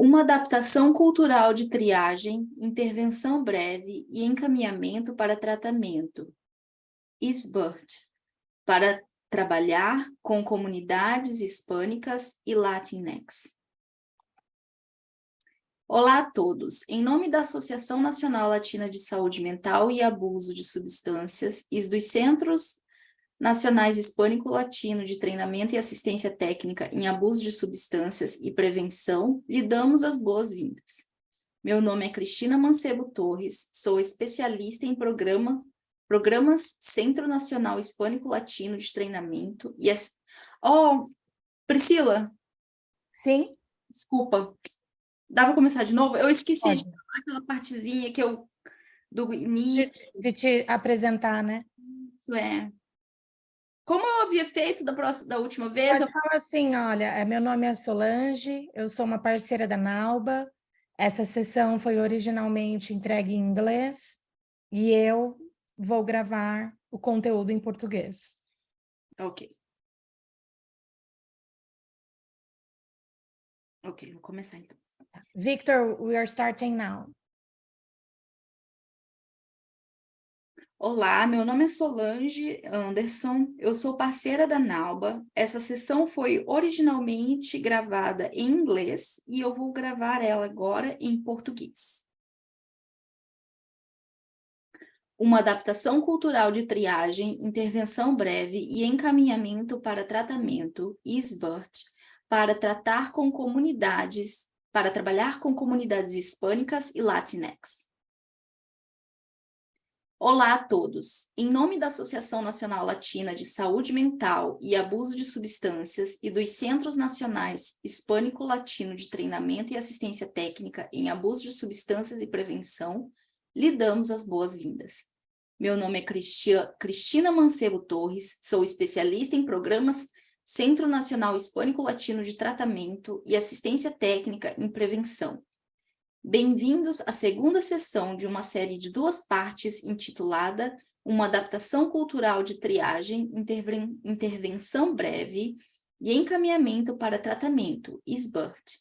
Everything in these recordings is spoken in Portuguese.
Uma adaptação cultural de triagem, intervenção breve e encaminhamento para tratamento. ISBURT, para trabalhar com comunidades hispânicas e Latinx. Olá a todos. Em nome da Associação Nacional Latina de Saúde Mental e Abuso de Substâncias e dos Centros Nacionais Hispânico-Latino de Treinamento e Assistência Técnica em Abuso de Substâncias e Prevenção, lhe damos as boas-vindas. Meu nome é Cristina Mancebo Torres, sou especialista em programas Centro Nacional Hispânico-Latino de Treinamento e... Oh, Priscila! Sim? Desculpa. Dá para começar de novo? Eu esqueci de Pode. falar aquela partezinha que eu... do início. De te apresentar, né? Isso é... Como eu havia feito da última vez... Pode falar assim, olha, meu nome é Solange, eu sou uma parceira da Nauba, essa sessão foi originalmente entregue em inglês e eu vou gravar o conteúdo em português. Ok. Ok, vou começar então. Victor, we are starting now. Olá, meu nome é Solange Anderson, eu sou parceira da Nauba. Essa sessão foi originalmente gravada em inglês e eu vou gravar ela agora em português. Uma adaptação cultural de triagem, intervenção breve e encaminhamento para tratamento, ISBURT, para trabalhar com comunidades hispânicas e Latinx. Olá a todos. Em nome da Associação Nacional Latina de Saúde Mental e Abuso de Substâncias e dos Centros Nacionais Hispânico-Latino de Treinamento e Assistência Técnica em Abuso de Substâncias e Prevenção, lhe damos as boas-vindas. Meu nome é Cristina Mancebo Torres, sou especialista em programas Centro Nacional Hispânico-Latino de Tratamento e Assistência Técnica em Prevenção. Bem-vindos à segunda sessão de uma série de 2 partes intitulada Uma adaptação cultural de triagem, intervenção breve e encaminhamento para tratamento, ISBURT,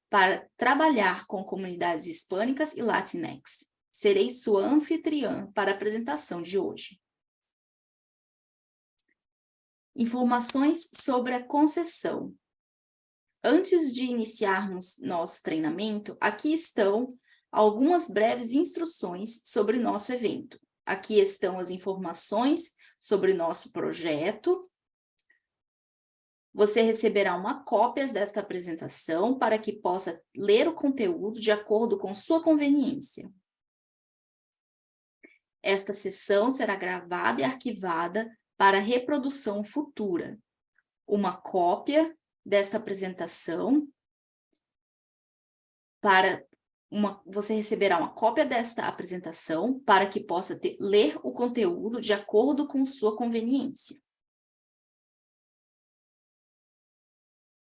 para trabalhar com comunidades hispânicas e Latinx. Serei sua anfitriã para a apresentação de hoje. Informações sobre a concessão. Antes de iniciarmos nosso treinamento, aqui estão algumas breves instruções sobre nosso evento. Aqui estão as informações sobre nosso projeto. Você receberá uma cópia desta apresentação para que possa ler o conteúdo de acordo com sua conveniência. Esta sessão será gravada e arquivada para reprodução futura. Uma cópia desta apresentação você receberá uma cópia desta apresentação para que possa ler o conteúdo de acordo com sua conveniência.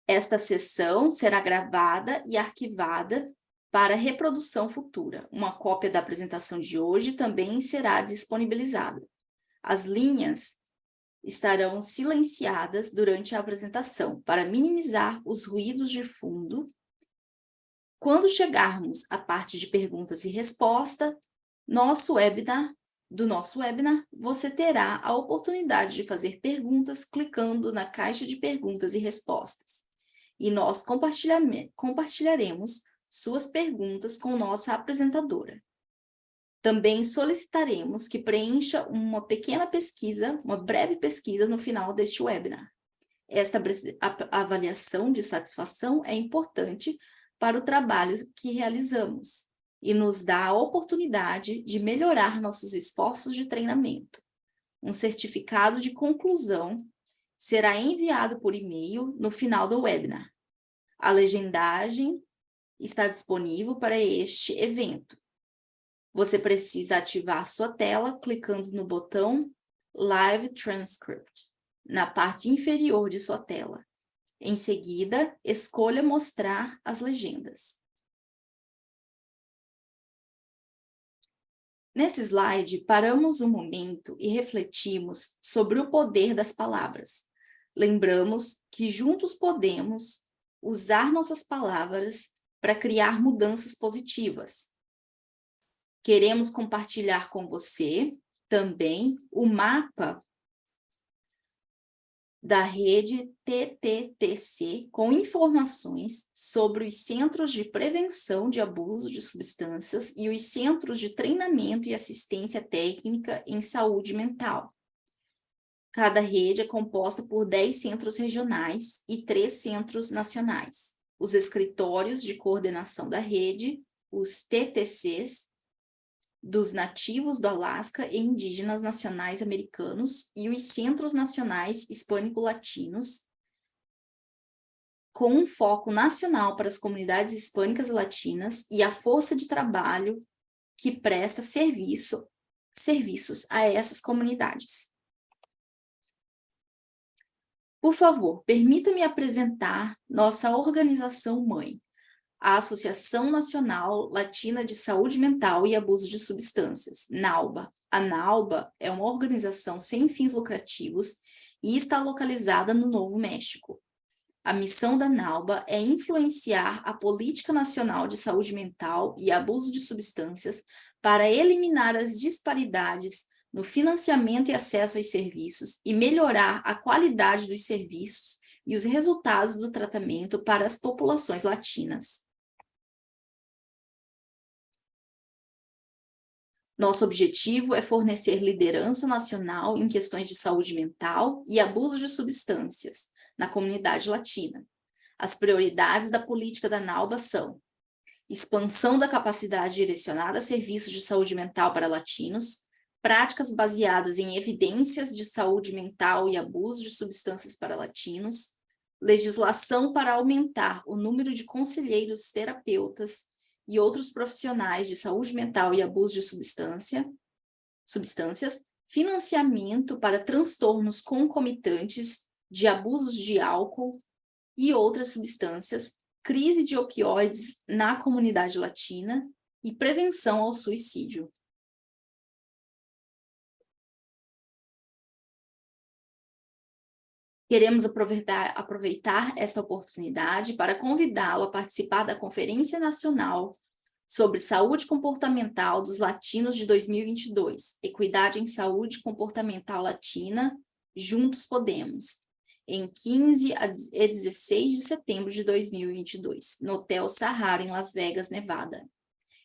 Esta sessão será gravada e arquivada para reprodução futura. Uma cópia da apresentação de hoje também será disponibilizada. As linhas estarão silenciadas durante a apresentação para minimizar os ruídos de fundo. Quando chegarmos à parte de perguntas e respostas, do nosso webinar, você terá a oportunidade de fazer perguntas clicando na caixa de perguntas e respostas. E nós compartilharemos suas perguntas com nossa apresentadora. Também solicitaremos que preencha uma breve pesquisa no final deste webinar. Esta avaliação de satisfação é importante para o trabalho que realizamos e nos dá a oportunidade de melhorar nossos esforços de treinamento. Um certificado de conclusão será enviado por e-mail no final do webinar. A legendagem está disponível para este evento. Você precisa ativar sua tela clicando no botão Live Transcript, na parte inferior de sua tela. Em seguida, escolha mostrar as legendas. Nesse slide, paramos um momento e refletimos sobre o poder das palavras. Lembramos que juntos podemos usar nossas palavras para criar mudanças positivas. Queremos compartilhar com você também o mapa da rede TTTC com informações sobre os centros de prevenção de abuso de substâncias e os centros de treinamento e assistência técnica em saúde mental. Cada rede é composta por 10 centros regionais e 3 centros nacionais. Os escritórios de coordenação da rede, os TTCs, dos nativos do Alasca e indígenas nacionais americanos e os centros nacionais hispânico-latinos, com um foco nacional para as comunidades hispânicas e latinas e a força de trabalho que presta serviços a essas comunidades. Por favor, permita-me apresentar nossa organização mãe, a Associação Nacional Latina de Saúde Mental e Abuso de Substâncias, NALBA. A NALBA é uma organização sem fins lucrativos e está localizada no Novo México. A missão da NALBA é influenciar a Política Nacional de Saúde Mental e Abuso de Substâncias para eliminar as disparidades no financiamento e acesso aos serviços e melhorar a qualidade dos serviços e os resultados do tratamento para as populações latinas. Nosso objetivo é fornecer liderança nacional em questões de saúde mental e abuso de substâncias na comunidade latina. As prioridades da política da NALBA são: expansão da capacidade direcionada a serviços de saúde mental para latinos, práticas baseadas em evidências de saúde mental e abuso de substâncias para latinos, legislação para aumentar o número de conselheiros terapeutas e outros profissionais de saúde mental e abuso de substâncias, financiamento para transtornos concomitantes de abusos de álcool e outras substâncias, crise de opioides na comunidade latina e prevenção ao suicídio. Queremos aproveitar esta oportunidade para convidá-lo a participar da Conferência Nacional sobre Saúde Comportamental dos Latinos de 2022, Equidade em Saúde Comportamental Latina, Juntos Podemos, em 15 a 16 de setembro de 2022, no Hotel Sahara, em Las Vegas, Nevada.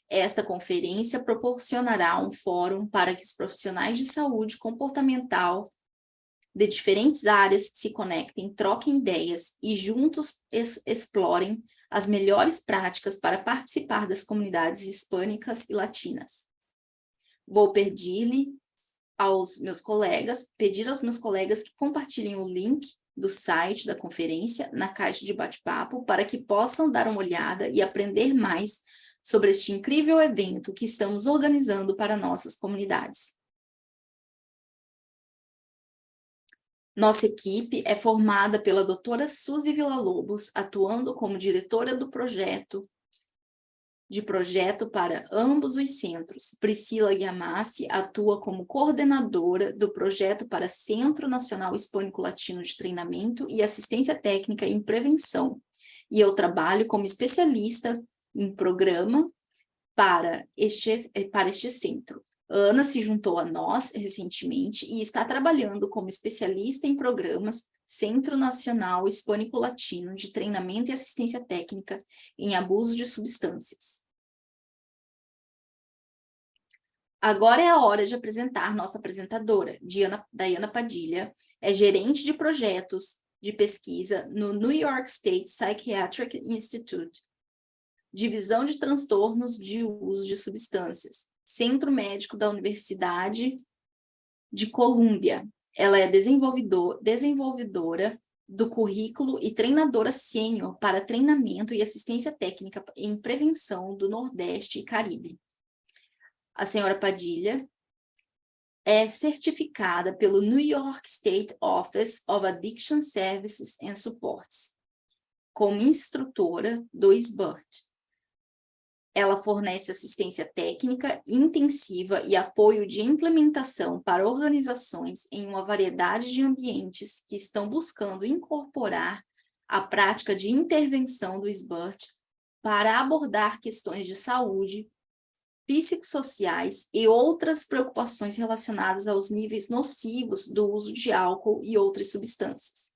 Esta conferência proporcionará um fórum para que os profissionais de saúde comportamental de diferentes áreas se conectem, troquem ideias e juntos explorem as melhores práticas para participar das comunidades hispânicas e latinas. Vou pedir aos meus colegas que compartilhem o link do site da conferência na caixa de bate-papo para que possam dar uma olhada e aprender mais sobre este incrível evento que estamos organizando para nossas comunidades. Nossa equipe é formada pela doutora Suzy Villa-Lobos, atuando como diretora do projeto para ambos os centros. Priscila Guiamassi atua como coordenadora do projeto para Centro Nacional Hispânico-Latino de Treinamento e Assistência Técnica em Prevenção. E eu trabalho como especialista em programa para este centro. Ana se juntou a nós recentemente e está trabalhando como especialista em programas Centro Nacional Hispânico-Latino de Treinamento e Assistência Técnica em Abuso de Substâncias. Agora é a hora de apresentar nossa apresentadora, Dayana Padilha, é gerente de projetos de pesquisa no New York State Psychiatric Institute, Divisão de Transtornos de Uso de Substâncias, Centro Médico da Universidade de Colômbia. Ela é desenvolvedora do currículo e treinadora sênior para treinamento e assistência técnica em prevenção do Nordeste e Caribe. A senhora Padilha é certificada pelo New York State Office of Addiction Services and Supports como instrutora do SBIRT. Ela fornece assistência técnica intensiva e apoio de implementação para organizações em uma variedade de ambientes que estão buscando incorporar a prática de intervenção do SBIRT para abordar questões de saúde, psicossociais e outras preocupações relacionadas aos níveis nocivos do uso de álcool e outras substâncias.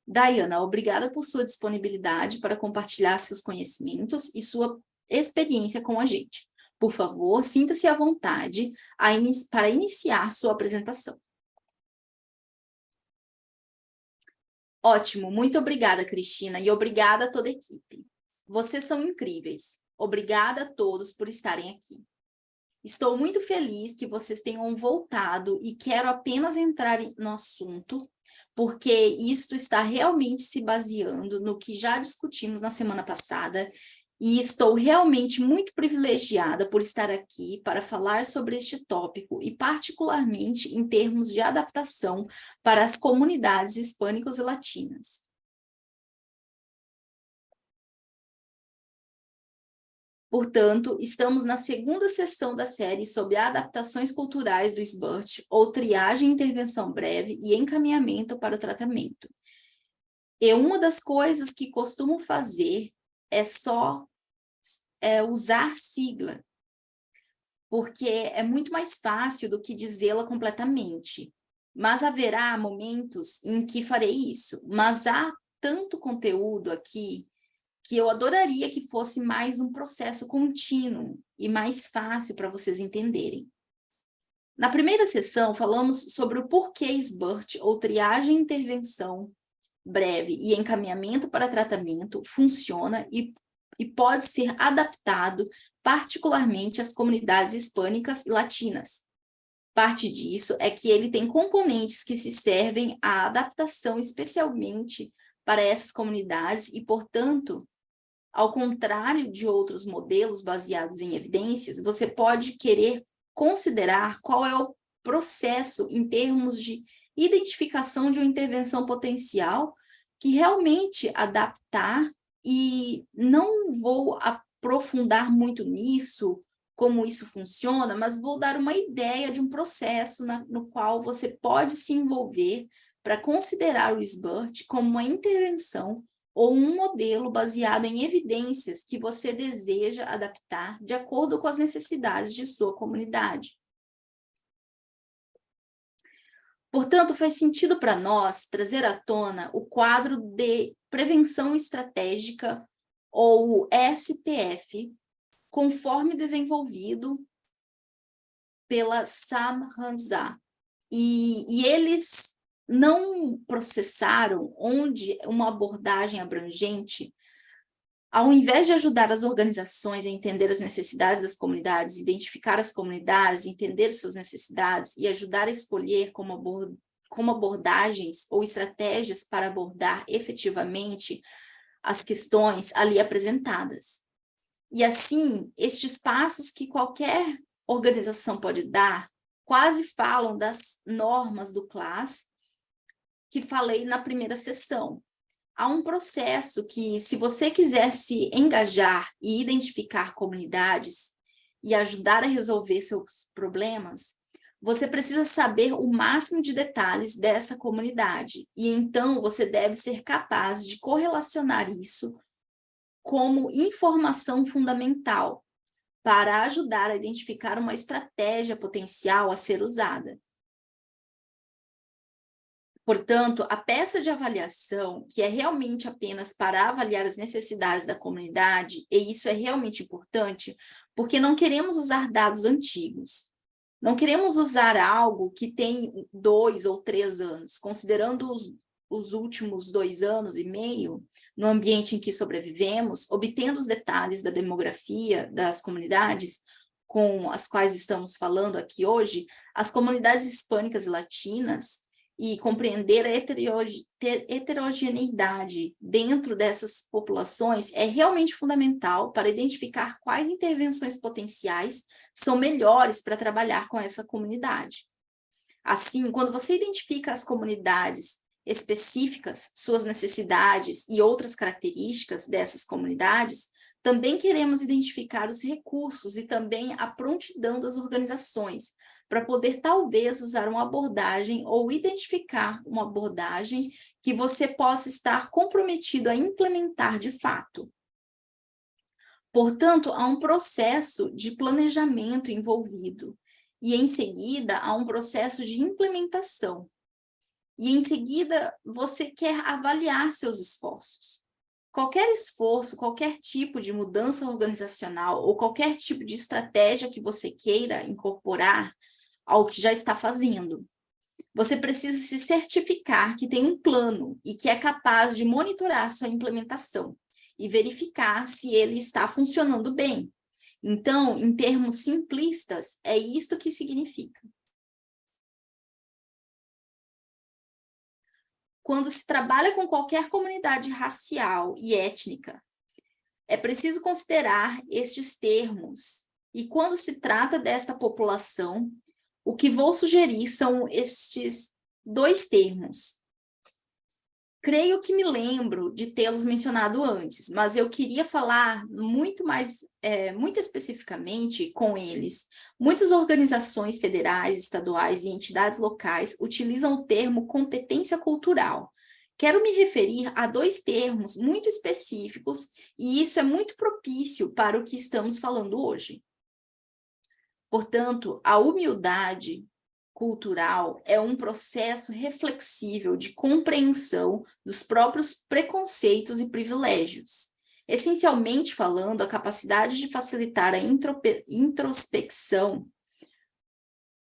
Dayana, obrigada por sua disponibilidade para compartilhar seus conhecimentos e sua experiência com a gente. Por favor, sinta-se à vontade para iniciar sua apresentação. Ótimo, muito obrigada, Cristina, e obrigada a toda a equipe. Vocês são incríveis. Obrigada a todos por estarem aqui. Estou muito feliz que vocês tenham voltado e quero apenas entrar no assunto, porque isto está realmente se baseando no que já discutimos na semana passada, e estou realmente muito privilegiada por estar aqui para falar sobre este tópico, e particularmente em termos de adaptação para as comunidades hispânicas e latinas. Portanto, estamos na segunda sessão da série sobre adaptações culturais do SBIRT, ou triagem, intervenção breve e encaminhamento para o tratamento. E uma das coisas que costumo fazer é só usar sigla, porque é muito mais fácil do que dizê-la completamente. Mas haverá momentos em que farei isso, mas há tanto conteúdo aqui que eu adoraria que fosse mais um processo contínuo e mais fácil para vocês entenderem. Na primeira sessão, falamos sobre o porquê SBIRT, ou triagem, intervenção breve e encaminhamento para tratamento, funciona e pode ser adaptado particularmente às comunidades hispânicas e latinas. Parte disso é que ele tem componentes que se servem à adaptação especialmente para essas comunidades e, portanto, ao contrário de outros modelos baseados em evidências, você pode querer considerar qual é o processo em termos de identificação de uma intervenção potencial que realmente adaptar, e não vou aprofundar muito nisso, como isso funciona, mas vou dar uma ideia de um processo no qual você pode se envolver para considerar o SBIRT como uma intervenção ou um modelo baseado em evidências que você deseja adaptar de acordo com as necessidades de sua comunidade. Portanto, faz sentido para nós trazer à tona o quadro de prevenção estratégica, ou SPF, conforme desenvolvido pela Sam Hansa. E eles não processaram onde uma abordagem abrangente, ao invés de ajudar as organizações a entender as necessidades das comunidades, identificar as comunidades, entender suas necessidades e ajudar a escolher como abordagens ou estratégias para abordar efetivamente as questões ali apresentadas. E assim, estes passos que qualquer organização pode dar quase falam das normas do CLAS que falei na primeira sessão. Há um processo que, se você quiser se engajar e identificar comunidades e ajudar a resolver seus problemas, você precisa saber o máximo de detalhes dessa comunidade, e então você deve ser capaz de correlacionar isso como informação fundamental para ajudar a identificar uma estratégia potencial a ser usada. Portanto, a peça de avaliação, que é realmente apenas para avaliar as necessidades da comunidade, e isso é realmente importante, porque não queremos usar dados antigos. Não queremos usar algo que tem 2 ou 3 anos, considerando os últimos 2 anos e meio, no ambiente em que sobrevivemos, obtendo os detalhes da demografia das comunidades com as quais estamos falando aqui hoje, as comunidades hispânicas e latinas, e compreender a heterogeneidade dentro dessas populações é realmente fundamental para identificar quais intervenções potenciais são melhores para trabalhar com essa comunidade. Assim, quando você identifica as comunidades específicas, suas necessidades e outras características dessas comunidades, também queremos identificar os recursos e também a prontidão das organizações, para poder talvez usar uma abordagem ou identificar uma abordagem que você possa estar comprometido a implementar de fato. Portanto, há um processo de planejamento envolvido, e em seguida há um processo de implementação. E em seguida você quer avaliar seus esforços. Qualquer esforço, qualquer tipo de mudança organizacional ou qualquer tipo de estratégia que você queira incorporar ao que já está fazendo, você precisa se certificar que tem um plano e que é capaz de monitorar sua implementação e verificar se ele está funcionando bem. Então, em termos simplistas, é isto que significa. Quando se trabalha com qualquer comunidade racial e étnica, é preciso considerar estes termos. E quando se trata desta população, o que vou sugerir são estes dois termos. Creio que me lembro de tê-los mencionado antes, mas eu queria falar muito especificamente com eles. Muitas organizações federais, estaduais e entidades locais utilizam o termo competência cultural. Quero me referir a dois termos muito específicos, e isso é muito propício para o que estamos falando hoje. Portanto, a humildade cultural é um processo reflexível de compreensão dos próprios preconceitos e privilégios. Essencialmente falando, a capacidade de facilitar a introspecção,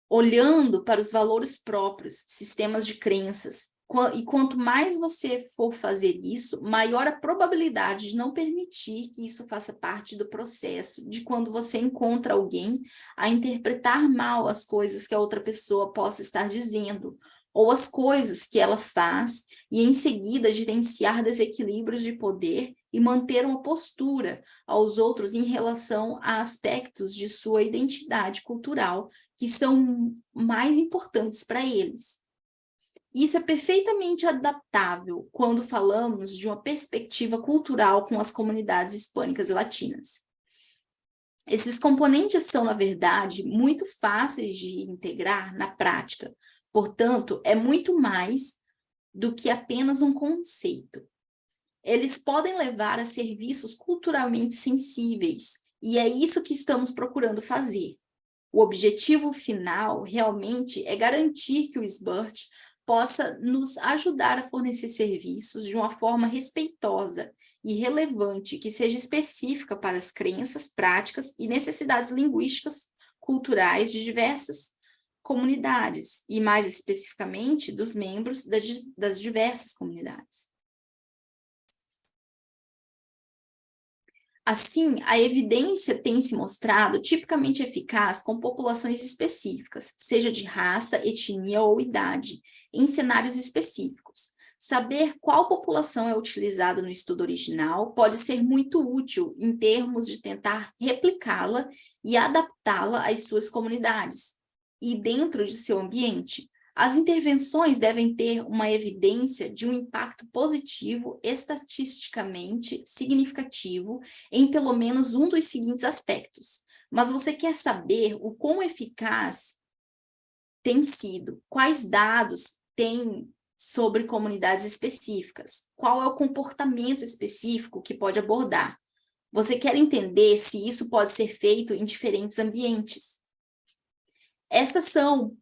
olhando para os valores próprios, sistemas de crenças. E quanto mais você for fazer isso, maior a probabilidade de não permitir que isso faça parte do processo de quando você encontra alguém a interpretar mal as coisas que a outra pessoa possa estar dizendo, ou as coisas que ela faz, e em seguida gerenciar desequilíbrios de poder e manter uma postura aos outros em relação a aspectos de sua identidade cultural que são mais importantes para eles. Isso é perfeitamente adaptável quando falamos de uma perspectiva cultural com as comunidades hispânicas e latinas. Esses componentes são, na verdade, muito fáceis de integrar na prática, portanto, é muito mais do que apenas um conceito. Eles podem levar a serviços culturalmente sensíveis, e é isso que estamos procurando fazer. O objetivo final, realmente, é garantir que o SBIRT possa nos ajudar a fornecer serviços de uma forma respeitosa e relevante, que seja específica para as crenças, práticas e necessidades linguísticas, culturais de diversas comunidades, e mais especificamente dos membros das diversas comunidades. Assim, a evidência tem se mostrado tipicamente eficaz com populações específicas, seja de raça, etnia ou idade, em cenários específicos. Saber qual população é utilizada no estudo original pode ser muito útil em termos de tentar replicá-la e adaptá-la às suas comunidades e dentro de seu ambiente. As intervenções devem ter uma evidência de um impacto positivo estatisticamente significativo em pelo menos um dos seguintes aspectos. Mas você quer saber o quão eficaz tem sido, quais dados tem sobre comunidades específicas, qual é o comportamento específico que pode abordar. Você quer entender se isso pode ser feito em diferentes ambientes. Estas são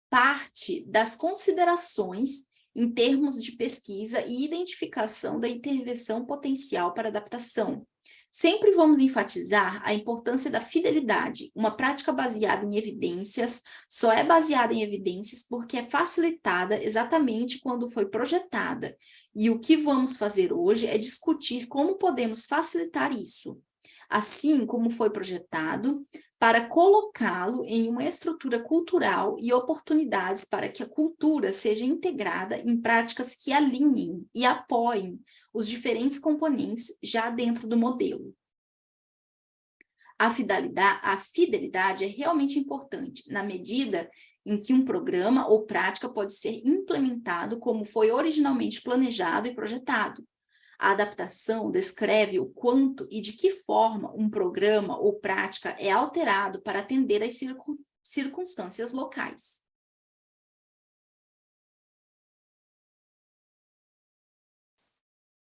parte das considerações em termos de pesquisa e identificação da intervenção potencial para adaptação. Sempre vamos enfatizar a importância da fidelidade. Uma prática baseada em evidências só é baseada em evidências porque é facilitada exatamente quando foi projetada. E o que vamos fazer hoje é discutir como podemos facilitar isso, assim como foi projetado, para colocá-lo em uma estrutura cultural e oportunidades para que a cultura seja integrada em práticas que alinhem e apoiem os diferentes componentes já dentro do modelo. A fidelidade é realmente importante na medida em que um programa ou prática pode ser implementado como foi originalmente planejado e projetado. A adaptação descreve o quanto e de que forma um programa ou prática é alterado para atender às circunstâncias locais.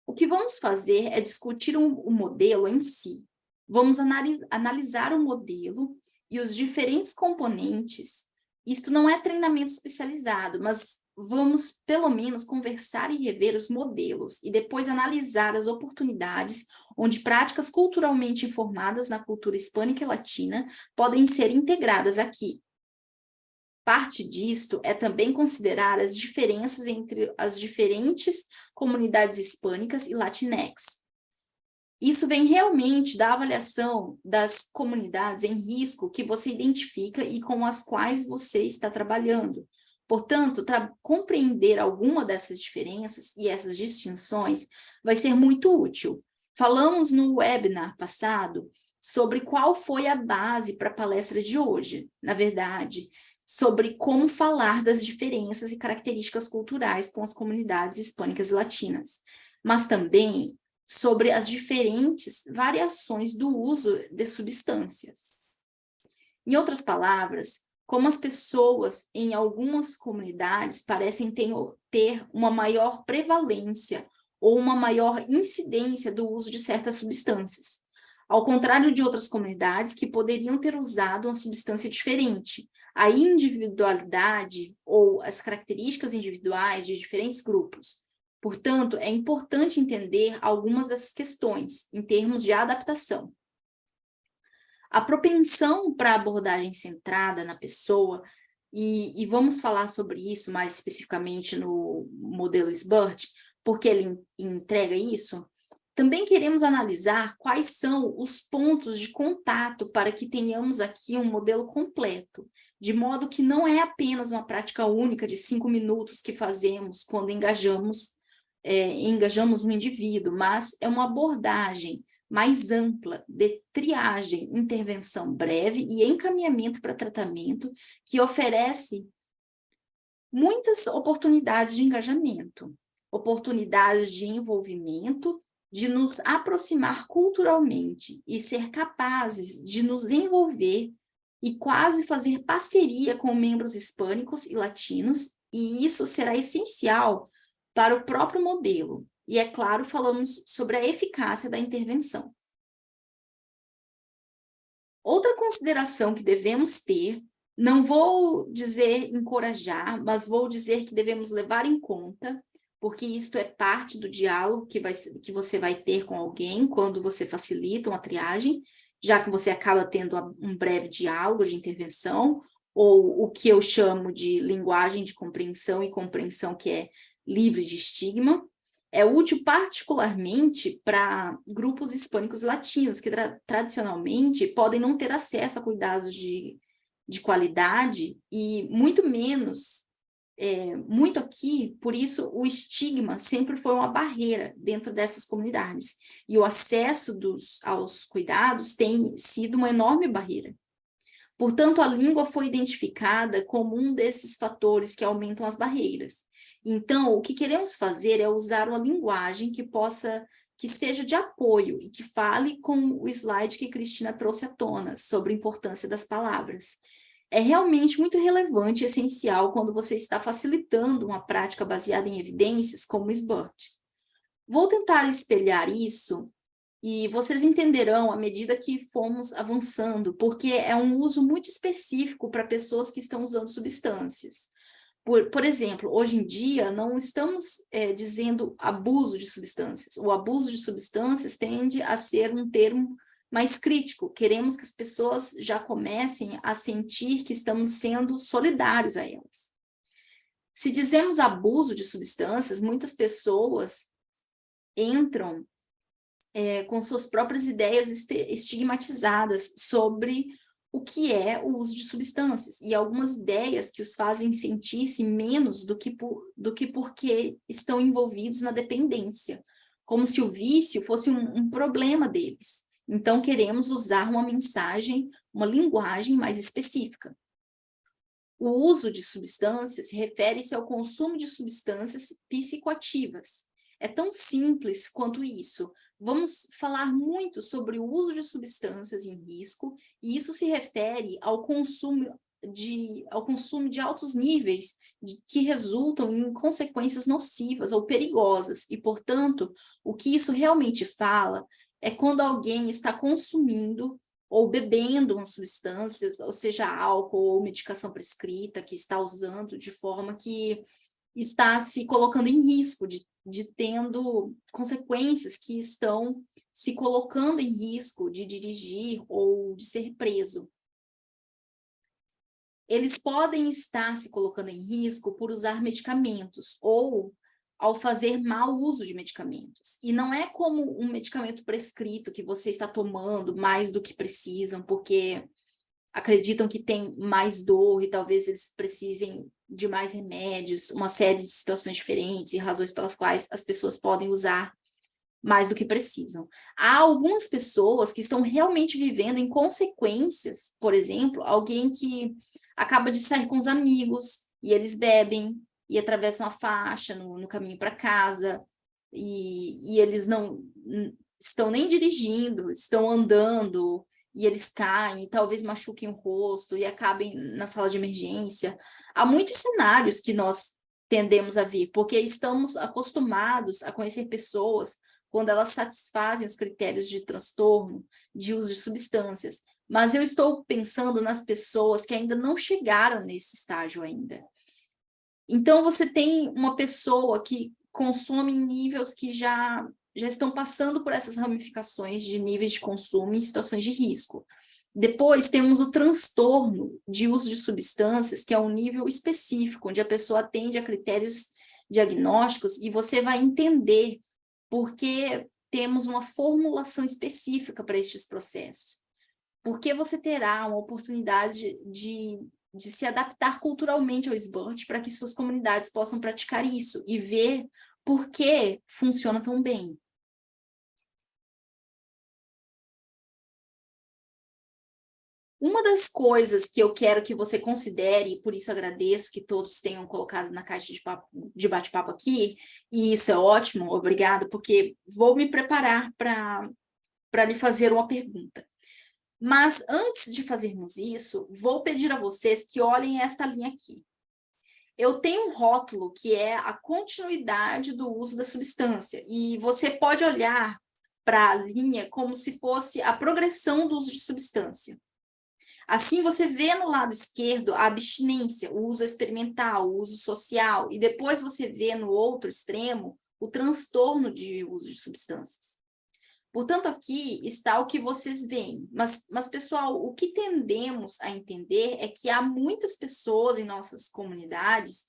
O que vamos fazer é discutir o modelo em si. Vamos analisar o modelo e os diferentes componentes. Isto não é treinamento especializado, mas vamos, pelo menos, conversar e rever os modelos e depois analisar as oportunidades onde práticas culturalmente informadas na cultura hispânica e latina podem ser integradas aqui. Parte disto é também considerar as diferenças entre as diferentes comunidades hispânicas e latinex. Isso vem realmente da avaliação das comunidades em risco que você identifica e com as quais você está trabalhando. Portanto, compreender alguma dessas diferenças e essas distinções vai ser muito útil. Falamos no webinar passado sobre qual foi a base para a palestra de hoje, na verdade, sobre como falar das diferenças e características culturais com as comunidades hispânicas e latinas, mas também sobre as diferentes variações do uso de substâncias. Em outras palavras, como as pessoas em algumas comunidades parecem ter uma maior prevalência ou uma maior incidência do uso de certas substâncias, ao contrário de outras comunidades que poderiam ter usado uma substância diferente. A individualidade ou as características individuais de diferentes grupos. Portanto, é importante entender algumas dessas questões em termos de adaptação. A propensão para a abordagem centrada na pessoa, e vamos falar sobre isso mais especificamente no modelo SBIRT, porque ele entrega isso, também queremos analisar quais são os pontos de contato para que tenhamos aqui um modelo completo, de modo que não é apenas uma prática única de 5 minutos que fazemos quando engajamos um indivíduo, mas é uma abordagem mais ampla de triagem, intervenção breve e encaminhamento para tratamento que oferece muitas oportunidades de engajamento, oportunidades de envolvimento, de nos aproximar culturalmente e ser capazes de nos envolver e quase fazer parceria com membros hispânicos e latinos, e isso será essencial para o próprio modelo. E, é claro, falamos sobre a eficácia da intervenção. Outra consideração que devemos ter, não vou dizer encorajar, mas vou dizer que devemos levar em conta, porque isto é parte do diálogo que você vai ter com alguém quando você facilita uma triagem, já que você acaba tendo um breve diálogo de intervenção, ou o que eu chamo de linguagem de compreensão e compreensão que é livre de estigma. É útil particularmente para grupos hispânicos e latinos, que tradicionalmente podem não ter acesso a cuidados de qualidade e muito menos, muito aqui, por isso o estigma sempre foi uma barreira dentro dessas comunidades. E o acesso aos cuidados tem sido uma enorme barreira. Portanto, a língua foi identificada como um desses fatores que aumentam as barreiras. Então, o que queremos fazer é usar uma linguagem que seja de apoio e que fale com o slide que Cristina trouxe à tona sobre a importância das palavras. É realmente muito relevante e essencial quando você está facilitando uma prática baseada em evidências como o SBIRT. Vou tentar espelhar isso e vocês entenderão à medida que formos avançando, porque é um uso muito específico para pessoas que estão usando substâncias. Por exemplo, hoje em dia, não estamos dizendo abuso de substâncias. O abuso de substâncias tende a ser um termo mais crítico. Queremos que as pessoas já comecem a sentir que estamos sendo solidários a elas. Se dizemos abuso de substâncias, muitas pessoas entram com suas próprias ideias estigmatizadas sobre o que é o uso de substâncias, e algumas ideias que os fazem sentir-se menos do que porque estão envolvidos na dependência, como se o vício fosse um problema deles. Então, queremos usar uma mensagem, uma linguagem mais específica. O uso de substâncias refere-se ao consumo de substâncias psicoativas. É tão simples quanto isso. Vamos falar muito sobre o uso de substâncias em risco, e isso se refere ao consumo de altos níveis que resultam em consequências nocivas ou perigosas. E, portanto, o que isso realmente fala é quando alguém está consumindo ou bebendo uma substância, ou seja, álcool ou medicação prescrita, que está usando de forma que está se colocando em risco, de tendo consequências que estão se colocando em risco de dirigir ou de ser preso. Eles podem estar se colocando em risco por usar medicamentos ou ao fazer mau uso de medicamentos. E não é como um medicamento prescrito que você está tomando mais do que precisam, porque acreditam que tem mais dor e talvez eles precisem de mais remédios, uma série de situações diferentes e razões pelas quais as pessoas podem usar mais do que precisam. Há algumas pessoas que estão realmente vivendo em consequências, por exemplo, alguém que acaba de sair com os amigos e eles bebem e atravessam a faixa no caminho para casa e eles não estão nem dirigindo, estão andando e eles caem, talvez machuquem o rosto e acabem na sala de emergência. Há muitos cenários que nós tendemos a ver, porque estamos acostumados a conhecer pessoas quando elas satisfazem os critérios de transtorno, de uso de substâncias. Mas eu estou pensando nas pessoas que ainda não chegaram nesse estágio ainda. Então, você tem uma pessoa que consome em níveis que já estão passando por essas ramificações de níveis de consumo em situações de risco. Depois, temos o transtorno de uso de substâncias, que é um nível específico, onde a pessoa atende a critérios diagnósticos e você vai entender porque temos uma formulação específica para estes processos. Porque você terá uma oportunidade de se adaptar culturalmente ao SBURT para que suas comunidades possam praticar isso e ver por que funciona tão bem. Uma das coisas que eu quero que você considere, e por isso agradeço que todos tenham colocado na caixa de bate-papo aqui, e isso é ótimo, obrigado, porque vou me preparar para lhe fazer uma pergunta. Mas antes de fazermos isso, vou pedir a vocês que olhem esta linha aqui. Eu tenho um rótulo que é a continuidade do uso da substância, e você pode olhar para a linha como se fosse a progressão do uso de substância. Assim, você vê no lado esquerdo a abstinência, o uso experimental, o uso social, e depois você vê no outro extremo o transtorno de uso de substâncias. Portanto, aqui está o que vocês veem. Mas, pessoal, o que tendemos a entender é que há muitas pessoas em nossas comunidades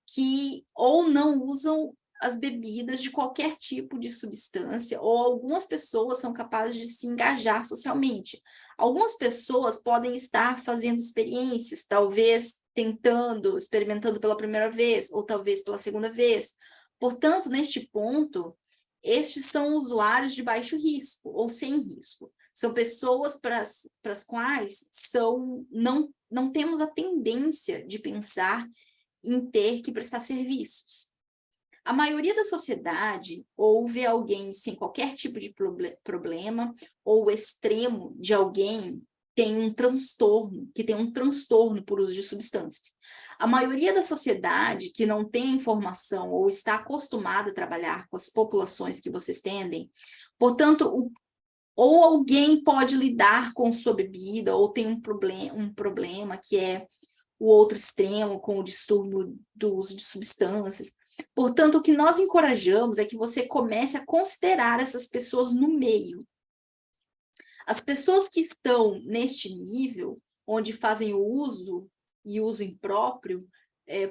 que ou não usam as bebidas de qualquer tipo de substância, ou algumas pessoas são capazes de se engajar socialmente. Algumas pessoas podem estar fazendo experiências, talvez tentando, experimentando pela primeira vez, ou talvez pela segunda vez. Portanto, neste ponto, estes são usuários de baixo risco, ou sem risco. São pessoas para as quais não temos a tendência de pensar em ter que prestar serviços. A maioria da sociedade ouve alguém sem qualquer tipo de problema, ou o extremo de alguém tem um transtorno por uso de substâncias. A maioria da sociedade que não tem informação ou está acostumada a trabalhar com as populações que vocês tendem, portanto, ou alguém pode lidar com sua bebida, ou tem um problema que é o outro extremo, com o distúrbio do uso de substâncias. Portanto, o que nós encorajamos é que você comece a considerar essas pessoas no meio. As pessoas que estão neste nível, onde fazem o uso e uso impróprio,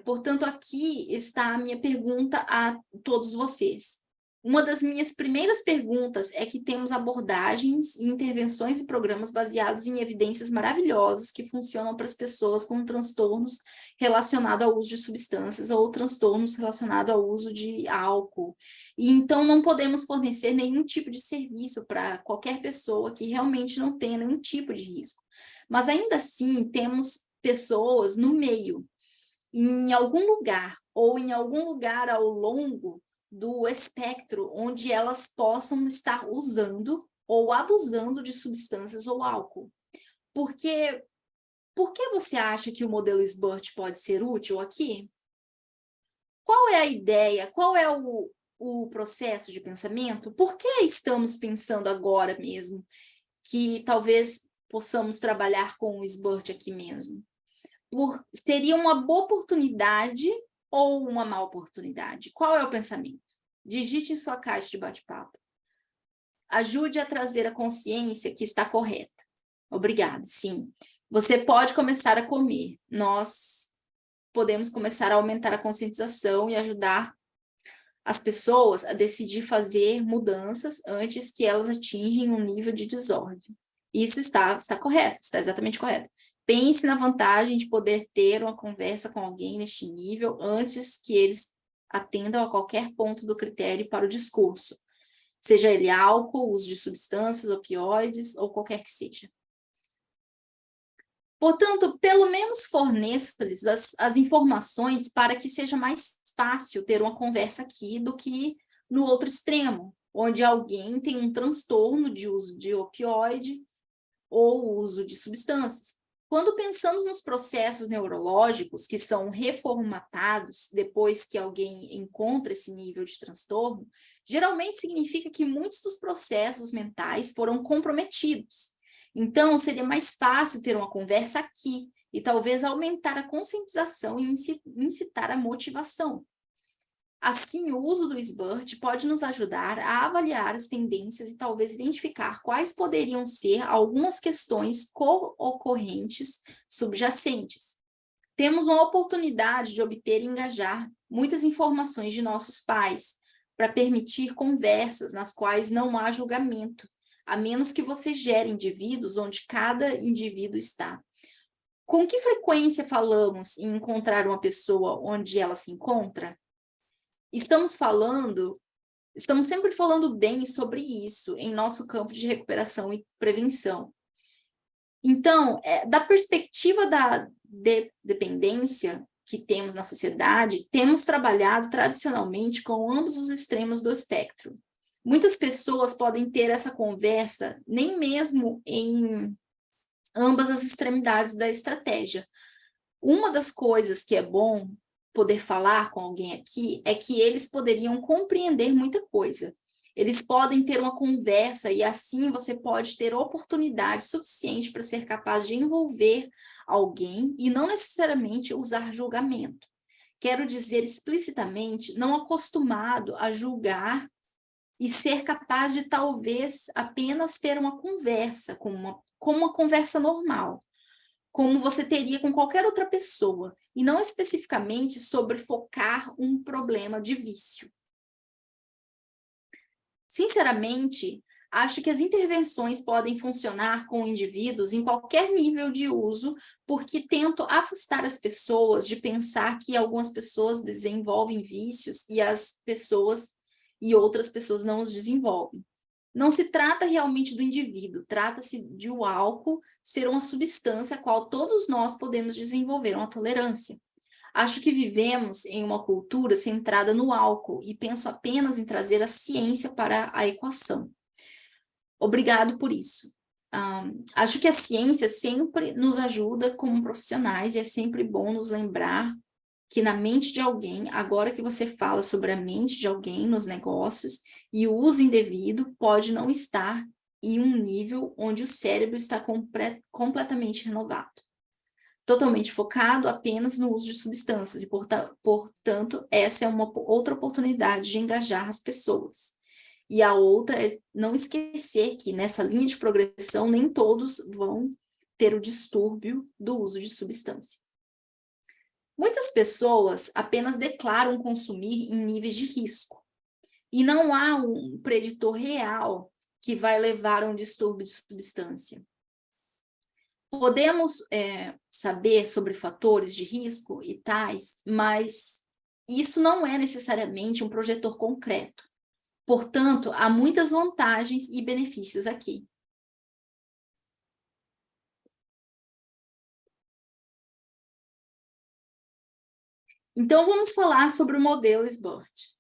portanto, aqui está a minha pergunta a todos vocês. Uma das minhas primeiras perguntas é que temos abordagens, intervenções e programas baseados em evidências maravilhosas que funcionam para as pessoas com transtornos relacionados ao uso de substâncias ou transtornos relacionados ao uso de álcool. E então não podemos fornecer nenhum tipo de serviço para qualquer pessoa que realmente não tenha nenhum tipo de risco. Mas ainda assim temos pessoas no meio, em algum lugar, ou em algum lugar ao longo do espectro, onde elas possam estar usando ou abusando de substâncias ou álcool. Por que você acha que o modelo SBURT pode ser útil aqui? Qual é a ideia? Qual é o o processo de pensamento? Por que estamos pensando agora mesmo que talvez possamos trabalhar com o SBIRT aqui mesmo? Seria uma boa oportunidade ou uma má oportunidade? Qual é o pensamento? Digite em sua caixa de bate-papo. Ajude a trazer a consciência que está correta. Obrigada, sim. Você pode começar a comer. Nós podemos começar a aumentar a conscientização e ajudar as pessoas a decidir fazer mudanças antes que elas atingem um nível de desordem. Isso está correto, está exatamente correto. Pense na vantagem de poder ter uma conversa com alguém neste nível antes que eles atendam a qualquer ponto do critério para o discurso, seja ele álcool, uso de substâncias, opioides ou qualquer que seja. Portanto, pelo menos forneça-lhes as informações para que seja mais fácil ter uma conversa aqui do que no outro extremo, onde alguém tem um transtorno de uso de opioide ou uso de substâncias. Quando pensamos nos processos neurológicos que são reformatados depois que alguém encontra esse nível de transtorno, geralmente significa que muitos dos processos mentais foram comprometidos. Então, seria mais fácil ter uma conversa aqui e talvez aumentar a conscientização e incitar a motivação. Assim, o uso do SBIRT pode nos ajudar a avaliar as tendências e talvez identificar quais poderiam ser algumas questões co-ocorrentes subjacentes. Temos uma oportunidade de obter e engajar muitas informações de nossos pais para permitir conversas nas quais não há julgamento, a menos que você gere indivíduos onde cada indivíduo está. Com que frequência falamos em encontrar uma pessoa onde ela se encontra? Estamos sempre falando bem sobre isso em nosso campo de recuperação e prevenção. Então, da perspectiva da dependência que temos na sociedade, temos trabalhado tradicionalmente com ambos os extremos do espectro. Muitas pessoas podem ter essa conversa nem mesmo em ambas as extremidades da estratégia. Uma das coisas que é bom poder falar com alguém aqui é que eles poderiam compreender muita coisa. Eles podem ter uma conversa e assim você pode ter oportunidade suficiente para ser capaz de envolver alguém e não necessariamente usar julgamento. Quero dizer explicitamente, não acostumado a julgar e ser capaz de talvez apenas ter uma conversa, como uma conversa normal, como você teria com qualquer outra pessoa, e não especificamente sobre focar um problema de vício. Sinceramente, acho que as intervenções podem funcionar com indivíduos em qualquer nível de uso, porque tento afastar as pessoas de pensar que algumas pessoas desenvolvem vícios e outras pessoas não os desenvolvem. Não se trata realmente do indivíduo, trata-se de o álcool ser uma substância a qual todos nós podemos desenvolver uma tolerância. Acho que vivemos em uma cultura centrada no álcool e penso apenas em trazer a ciência para a equação. Obrigado por isso. Acho que a ciência sempre nos ajuda como profissionais e é sempre bom nos lembrar que na mente de alguém, agora que você fala sobre a mente de alguém nos negócios, e o uso indevido pode não estar em um nível onde o cérebro está completamente renovado, totalmente focado apenas no uso de substâncias, e, portanto, essa é uma outra oportunidade de engajar as pessoas. E a outra é não esquecer que nessa linha de progressão nem todos vão ter o distúrbio do uso de substância. Muitas pessoas apenas declaram consumir em níveis de risco, e não há um preditor real que vai levar a um distúrbio de substância. Podemos saber sobre fatores de risco e tais, mas isso não é necessariamente um projetor concreto. Portanto, há muitas vantagens e benefícios aqui. Então, vamos falar sobre o modelo SBIRT.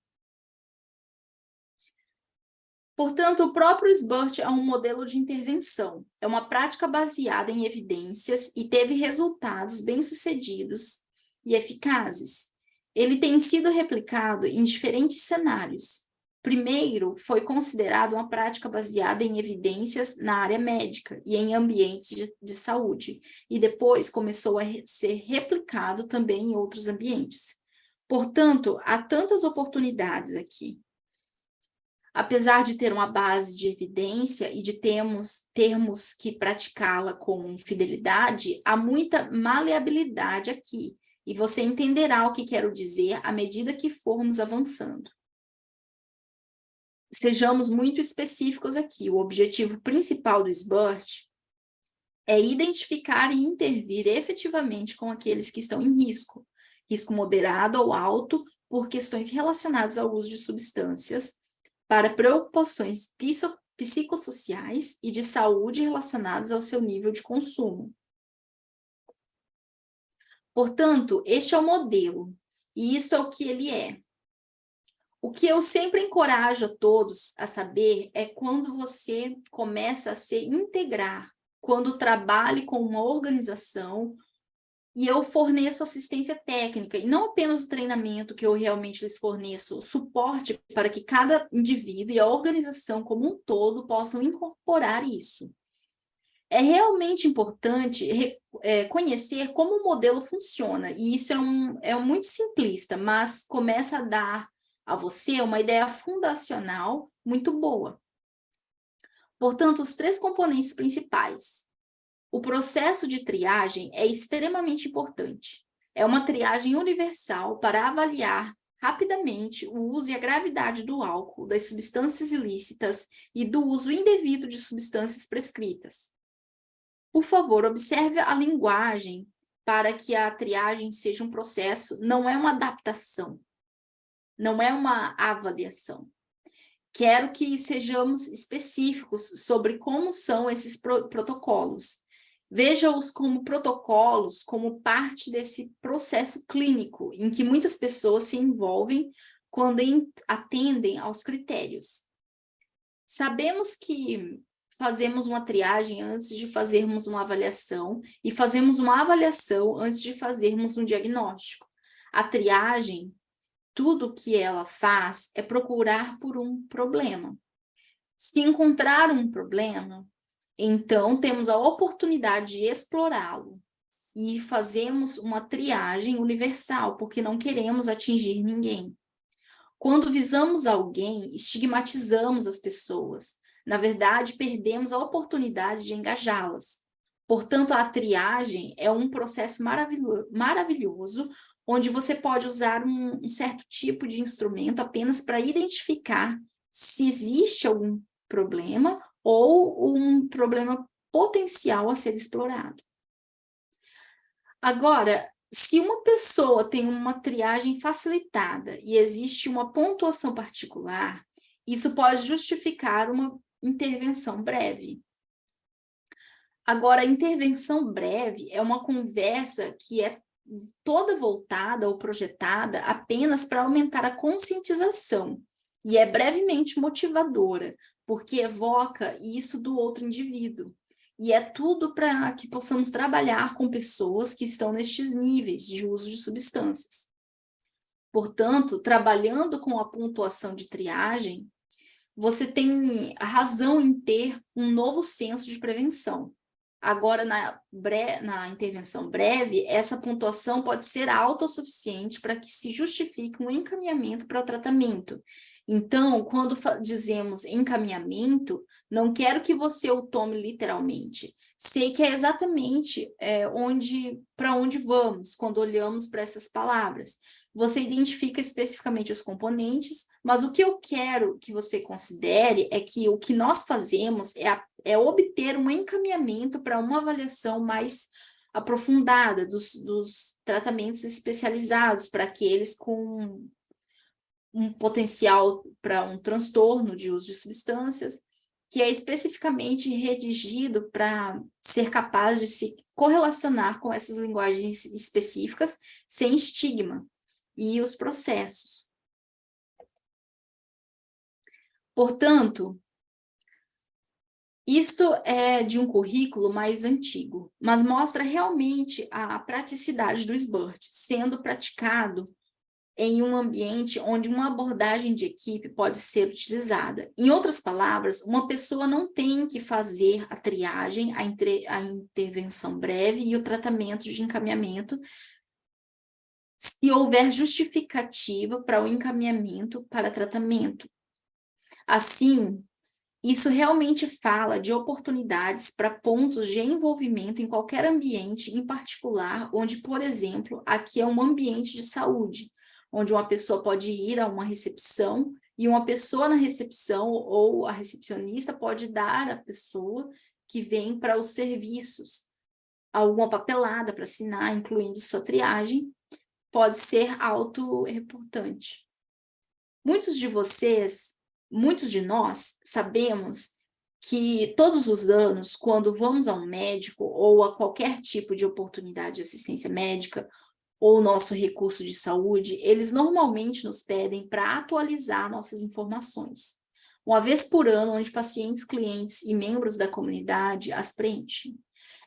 Portanto, o próprio SBIRT é um modelo de intervenção. É uma prática baseada em evidências e teve resultados bem-sucedidos e eficazes. Ele tem sido replicado em diferentes cenários. Primeiro, foi considerado uma prática baseada em evidências na área médica e em ambientes de saúde, e depois começou a ser replicado também em outros ambientes. Portanto, há tantas oportunidades aqui. Apesar de ter uma base de evidência e de termos que praticá-la com fidelidade, há muita maleabilidade aqui, e você entenderá o que quero dizer à medida que formos avançando. Sejamos muito específicos aqui. O objetivo principal do SBIRT é identificar e intervir efetivamente com aqueles que estão em risco moderado ou alto, por questões relacionadas ao uso de substâncias, para preocupações psicossociais e de saúde relacionadas ao seu nível de consumo. Portanto, este é o modelo, e isso é o que ele é. O que eu sempre encorajo a todos a saber é quando você começa a se integrar, quando trabalhe com uma organização e eu forneço assistência técnica, e não apenas o treinamento que eu realmente lhes forneço, o suporte para que cada indivíduo e a organização como um todo possam incorporar isso. É realmente importante conhecer como o modelo funciona, e isso é muito simplista, mas começa a dar a você uma ideia fundacional muito boa. Portanto, os 3 componentes principais. O processo de triagem é extremamente importante. É uma triagem universal para avaliar rapidamente o uso e a gravidade do álcool, das substâncias ilícitas e do uso indevido de substâncias prescritas. Por favor, observe a linguagem para que a triagem seja um processo, não é uma adaptação, não é uma avaliação. Quero que sejamos específicos sobre como são esses protocolos. Veja-os como protocolos, como parte desse processo clínico, em que muitas pessoas se envolvem quando atendem aos critérios. Sabemos que fazemos uma triagem antes de fazermos uma avaliação, e fazemos uma avaliação antes de fazermos um diagnóstico. A triagem, tudo que ela faz é procurar por um problema. Se encontrar um problema, então temos a oportunidade de explorá-lo e fazemos uma triagem universal, porque não queremos atingir ninguém. Quando visamos alguém, estigmatizamos as pessoas. Na verdade, perdemos a oportunidade de engajá-las. Portanto, a triagem é um processo maravilhoso, onde você pode usar um certo tipo de instrumento apenas para identificar se existe algum problema ou um problema potencial a ser explorado. Agora, se uma pessoa tem uma triagem facilitada e existe uma pontuação particular, isso pode justificar uma intervenção breve. Agora, a intervenção breve é uma conversa que é toda voltada ou projetada apenas para aumentar a conscientização e é brevemente motivadora, porque evoca isso do outro indivíduo. E é tudo para que possamos trabalhar com pessoas que estão nestes níveis de uso de substâncias. Portanto, trabalhando com a pontuação de triagem, você tem a razão em ter um novo senso de prevenção. Agora, na intervenção breve, essa pontuação pode ser alta o suficiente para que se justifique um encaminhamento para o tratamento. Então, quando dizemos encaminhamento, não quero que você o tome literalmente. Sei que é exatamente para onde vamos quando olhamos para essas palavras. Você identifica especificamente os componentes, mas o que eu quero que você considere é que o que nós fazemos é obter um encaminhamento para uma avaliação mais aprofundada dos tratamentos especializados para aqueles com um potencial para um transtorno de uso de substâncias, que é especificamente redigido para ser capaz de se correlacionar com essas linguagens específicas sem estigma e os processos. Portanto, isto é de um currículo mais antigo, mas mostra realmente a praticidade do SBIRT sendo praticado em um ambiente onde uma abordagem de equipe pode ser utilizada. Em outras palavras, uma pessoa não tem que fazer a triagem, a intervenção breve e o tratamento de encaminhamento se houver justificativa para o encaminhamento para tratamento. Assim, isso realmente fala de oportunidades para pontos de envolvimento em qualquer ambiente, em particular, onde, por exemplo, aqui é um ambiente de saúde, onde uma pessoa pode ir a uma recepção e uma pessoa na recepção ou a recepcionista pode dar à pessoa que vem para os serviços alguma papelada para assinar, incluindo sua triagem, pode ser autorreportante. Muitos de nós, sabemos que todos os anos, quando vamos a um médico ou a qualquer tipo de oportunidade de assistência médica ou nosso recurso de saúde, eles normalmente nos pedem para atualizar nossas informações. Uma vez por ano, onde pacientes, clientes e membros da comunidade as preenchem.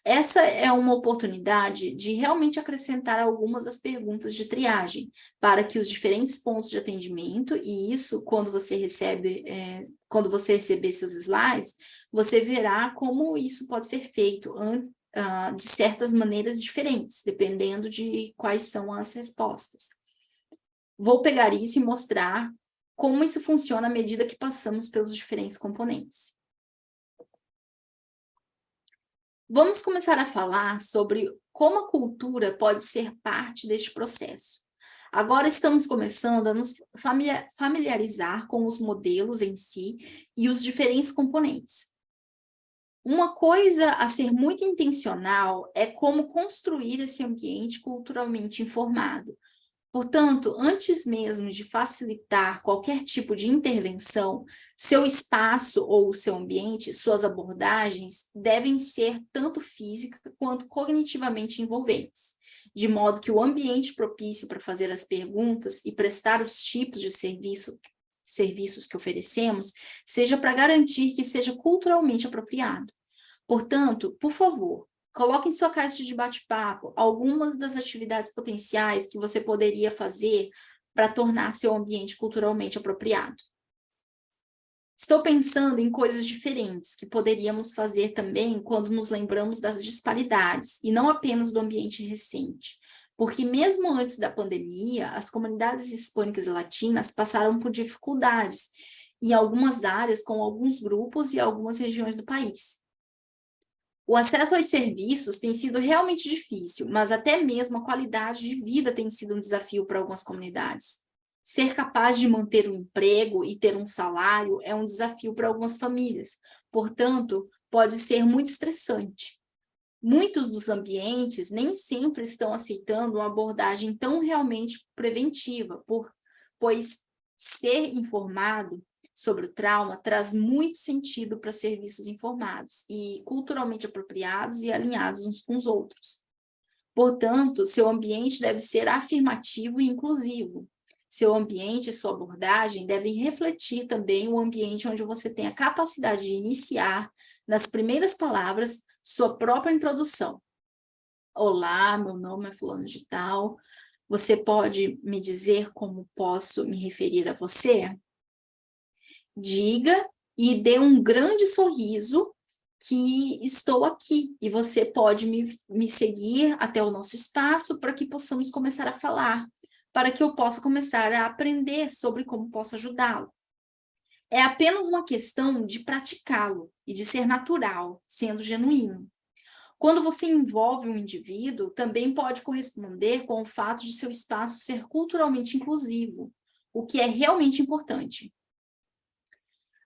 Essa é uma oportunidade de realmente acrescentar algumas das perguntas de triagem, para que os diferentes pontos de atendimento, e isso, quando você receber seus slides, você verá como isso pode ser feito de certas maneiras diferentes, dependendo de quais são as respostas. Vou pegar isso e mostrar como isso funciona à medida que passamos pelos diferentes componentes. Vamos começar a falar sobre como a cultura pode ser parte deste processo. Agora estamos começando a nos familiarizar com os modelos em si e os diferentes componentes. Uma coisa a ser muito intencional é como construir esse ambiente culturalmente informado. Portanto, antes mesmo de facilitar qualquer tipo de intervenção, seu espaço ou seu ambiente, suas abordagens devem ser tanto física quanto cognitivamente envolventes, de modo que o ambiente propício para fazer as perguntas e prestar os tipos de serviços que oferecemos seja para garantir que seja culturalmente apropriado. Portanto, por favor, coloque em sua caixa de bate-papo algumas das atividades potenciais que você poderia fazer para tornar seu ambiente culturalmente apropriado. Estou pensando em coisas diferentes que poderíamos fazer também quando nos lembramos das disparidades, e não apenas do ambiente recente. Porque mesmo antes da pandemia, as comunidades hispânicas e latinas passaram por dificuldades em algumas áreas, com alguns grupos e algumas regiões do país. O acesso aos serviços tem sido realmente difícil, mas até mesmo a qualidade de vida tem sido um desafio para algumas comunidades. Ser capaz de manter um emprego e ter um salário é um desafio para algumas famílias, portanto, pode ser muito estressante. Muitos dos ambientes nem sempre estão aceitando uma abordagem tão realmente preventiva, pois ser informado sobre o trauma traz muito sentido para serviços informados e culturalmente apropriados e alinhados uns com os outros. Portanto, seu ambiente deve ser afirmativo e inclusivo. Seu ambiente e sua abordagem devem refletir também o ambiente onde você tem a capacidade de iniciar, nas primeiras palavras, sua própria introdução. Olá, meu nome é fulano de tal. Você pode me dizer como posso me referir a você? Diga e dê um grande sorriso que estou aqui e você pode me seguir até o nosso espaço para que possamos começar a falar, para que eu possa começar a aprender sobre como posso ajudá-lo. É apenas uma questão de praticá-lo e de ser natural, sendo genuíno. Quando você envolve um indivíduo, também pode corresponder com o fato de seu espaço ser culturalmente inclusivo, o que é realmente importante.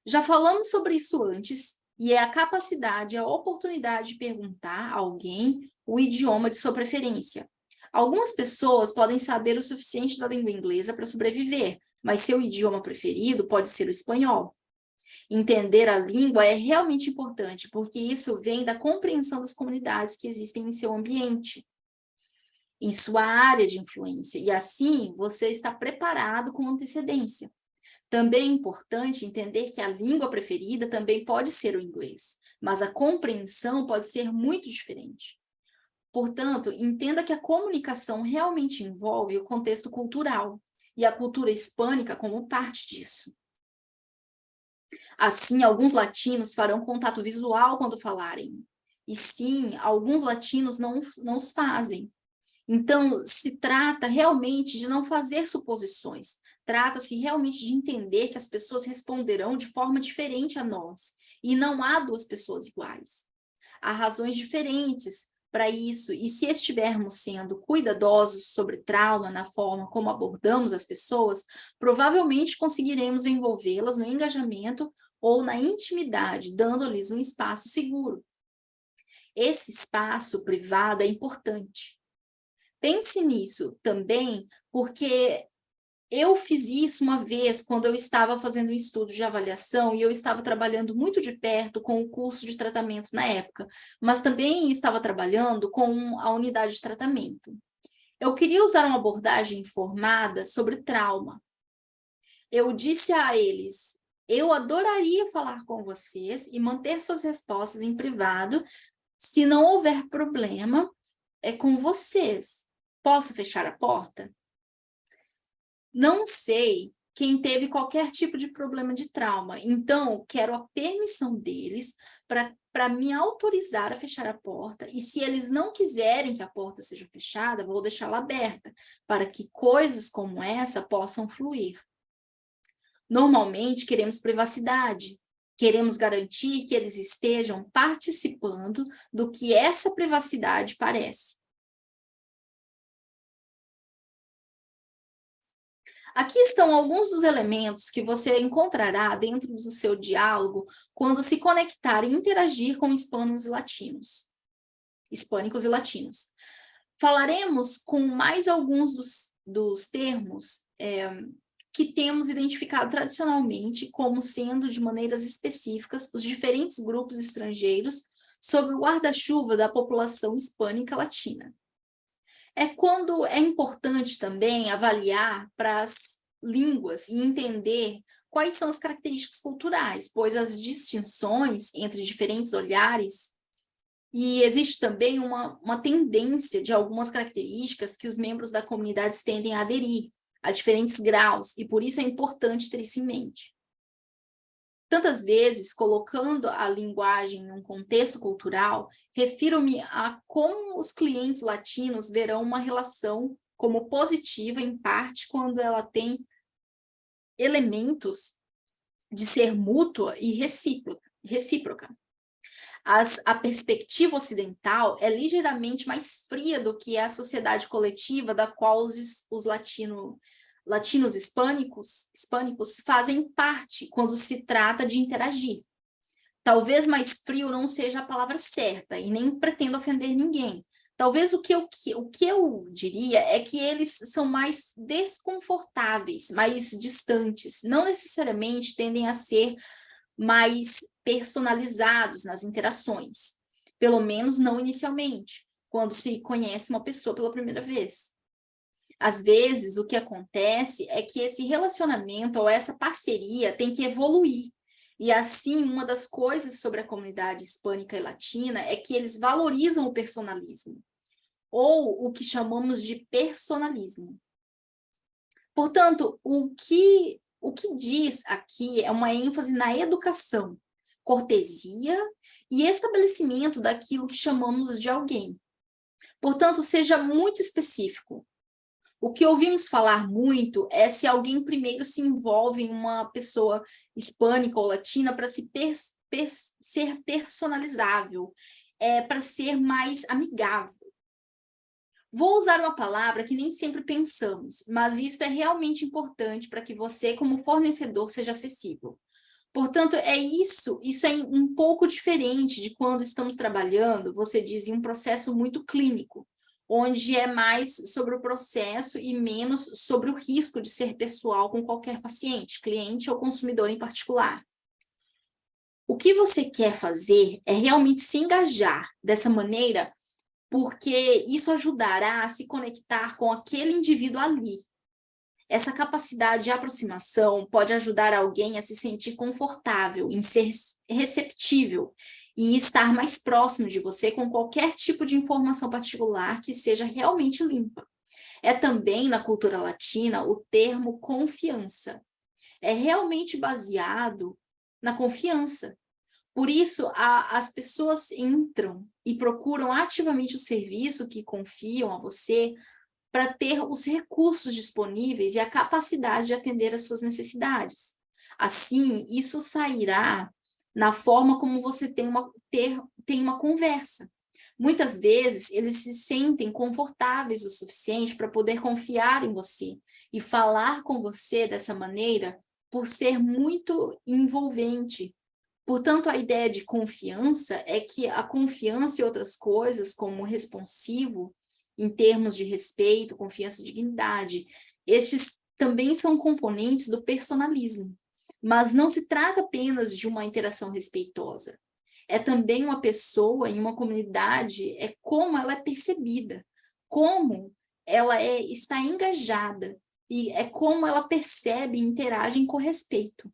Já falamos sobre isso antes, e é a capacidade, a oportunidade de perguntar a alguém o idioma de sua preferência. Algumas pessoas podem saber o suficiente da língua inglesa para sobreviver, mas seu idioma preferido pode ser o espanhol. Entender a língua é realmente importante, porque isso vem da compreensão das comunidades que existem em seu ambiente, em sua área de influência, e assim você está preparado com antecedência. Também é importante entender que a língua preferida também pode ser o inglês, mas a compreensão pode ser muito diferente. Portanto, entenda que a comunicação realmente envolve o contexto cultural, e a cultura hispânica como parte disso. Assim, alguns latinos farão contato visual quando falarem. E sim, alguns latinos não os fazem. Então, se trata realmente de não fazer suposições. Trata-se realmente de entender que as pessoas responderão de forma diferente a nós. E não há duas pessoas iguais. Há razões diferentes para isso. E se estivermos sendo cuidadosos sobre trauma na forma como abordamos as pessoas, provavelmente conseguiremos envolvê-las no engajamento ou na intimidade, dando-lhes um espaço seguro. Esse espaço privado é importante. Pense nisso também, porque eu fiz isso uma vez quando eu estava fazendo um estudo de avaliação e eu estava trabalhando muito de perto com o curso de tratamento na época, mas também estava trabalhando com a unidade de tratamento. Eu queria usar uma abordagem informada sobre trauma. Eu disse a eles: eu adoraria falar com vocês e manter suas respostas em privado. Se não houver problema, é com vocês. Posso fechar a porta? Não sei quem teve qualquer tipo de problema de trauma, então quero a permissão deles para me autorizar a fechar a porta, e se eles não quiserem que a porta seja fechada, vou deixá-la aberta, para que coisas como essa possam fluir. Normalmente queremos privacidade, queremos garantir que eles estejam participando do que essa privacidade parece. Aqui estão alguns dos elementos que você encontrará dentro do seu diálogo quando se conectar e interagir com hispânicos e latinos. Falaremos com mais alguns dos termos que temos identificado tradicionalmente como sendo, de maneiras específicas, os diferentes grupos estrangeiros sob o guarda-chuva da população hispânica latina. Quando é importante também avaliar para as línguas e entender quais são as características culturais, pois as distinções entre diferentes olhares, e existe também uma tendência de algumas características que os membros da comunidade tendem a aderir a diferentes graus, e por isso é importante ter isso em mente. Tantas vezes, colocando a linguagem em um contexto cultural, refiro-me a como os clientes latinos verão uma relação como positiva, em parte, quando ela tem elementos de ser mútua e recíproca. A perspectiva ocidental é ligeiramente mais fria do que a sociedade coletiva da qual os latinos hispânicos fazem parte quando se trata de interagir. Talvez mais frio não seja a palavra certa e nem pretendo ofender ninguém. Talvez o que eu diria é que eles são mais desconfortáveis, mais distantes, não necessariamente tendem a ser mais personalizados nas interações, pelo menos não inicialmente, quando se conhece uma pessoa pela primeira vez. Às vezes, o que acontece é que esse relacionamento ou essa parceria tem que evoluir. E assim, uma das coisas sobre a comunidade hispânica e latina é que eles valorizam o personalismo, ou o que chamamos de personalismo. Portanto, o que diz aqui é uma ênfase na educação, cortesia e estabelecimento daquilo que chamamos de alguém. Portanto, seja muito específico. O que ouvimos falar muito é se alguém primeiro se envolve em uma pessoa hispânica ou latina para ser personalizável, para ser mais amigável. Vou usar uma palavra que nem sempre pensamos, mas isso é realmente importante para que você, como fornecedor, seja acessível. Portanto, isso é um pouco diferente de quando estamos trabalhando, você diz, em um processo muito clínico, onde é mais sobre o processo e menos sobre o risco de ser pessoal com qualquer paciente, cliente ou consumidor em particular. O que você quer fazer é realmente se engajar dessa maneira, porque isso ajudará a se conectar com aquele indivíduo ali. Essa capacidade de aproximação pode ajudar alguém a se sentir confortável, em ser receptível e estar mais próximo de você com qualquer tipo de informação particular que seja realmente limpa. É também, na cultura latina, o termo confiança. É realmente baseado na confiança. Por isso, as pessoas entram e procuram ativamente o serviço que confiam a você para ter os recursos disponíveis e a capacidade de atender às suas necessidades. Assim, isso sairá na forma como você tem uma conversa. Muitas vezes, eles se sentem confortáveis o suficiente para poder confiar em você e falar com você dessa maneira por ser muito envolvente. Portanto, a ideia de confiança é que a confiança e outras coisas, como responsivo, em termos de respeito, confiança e dignidade, estes também são componentes do personalismo. Mas não se trata apenas de uma interação respeitosa. É também uma pessoa em uma comunidade, é como ela é percebida, como ela está engajada, e é como ela percebe e interage com respeito.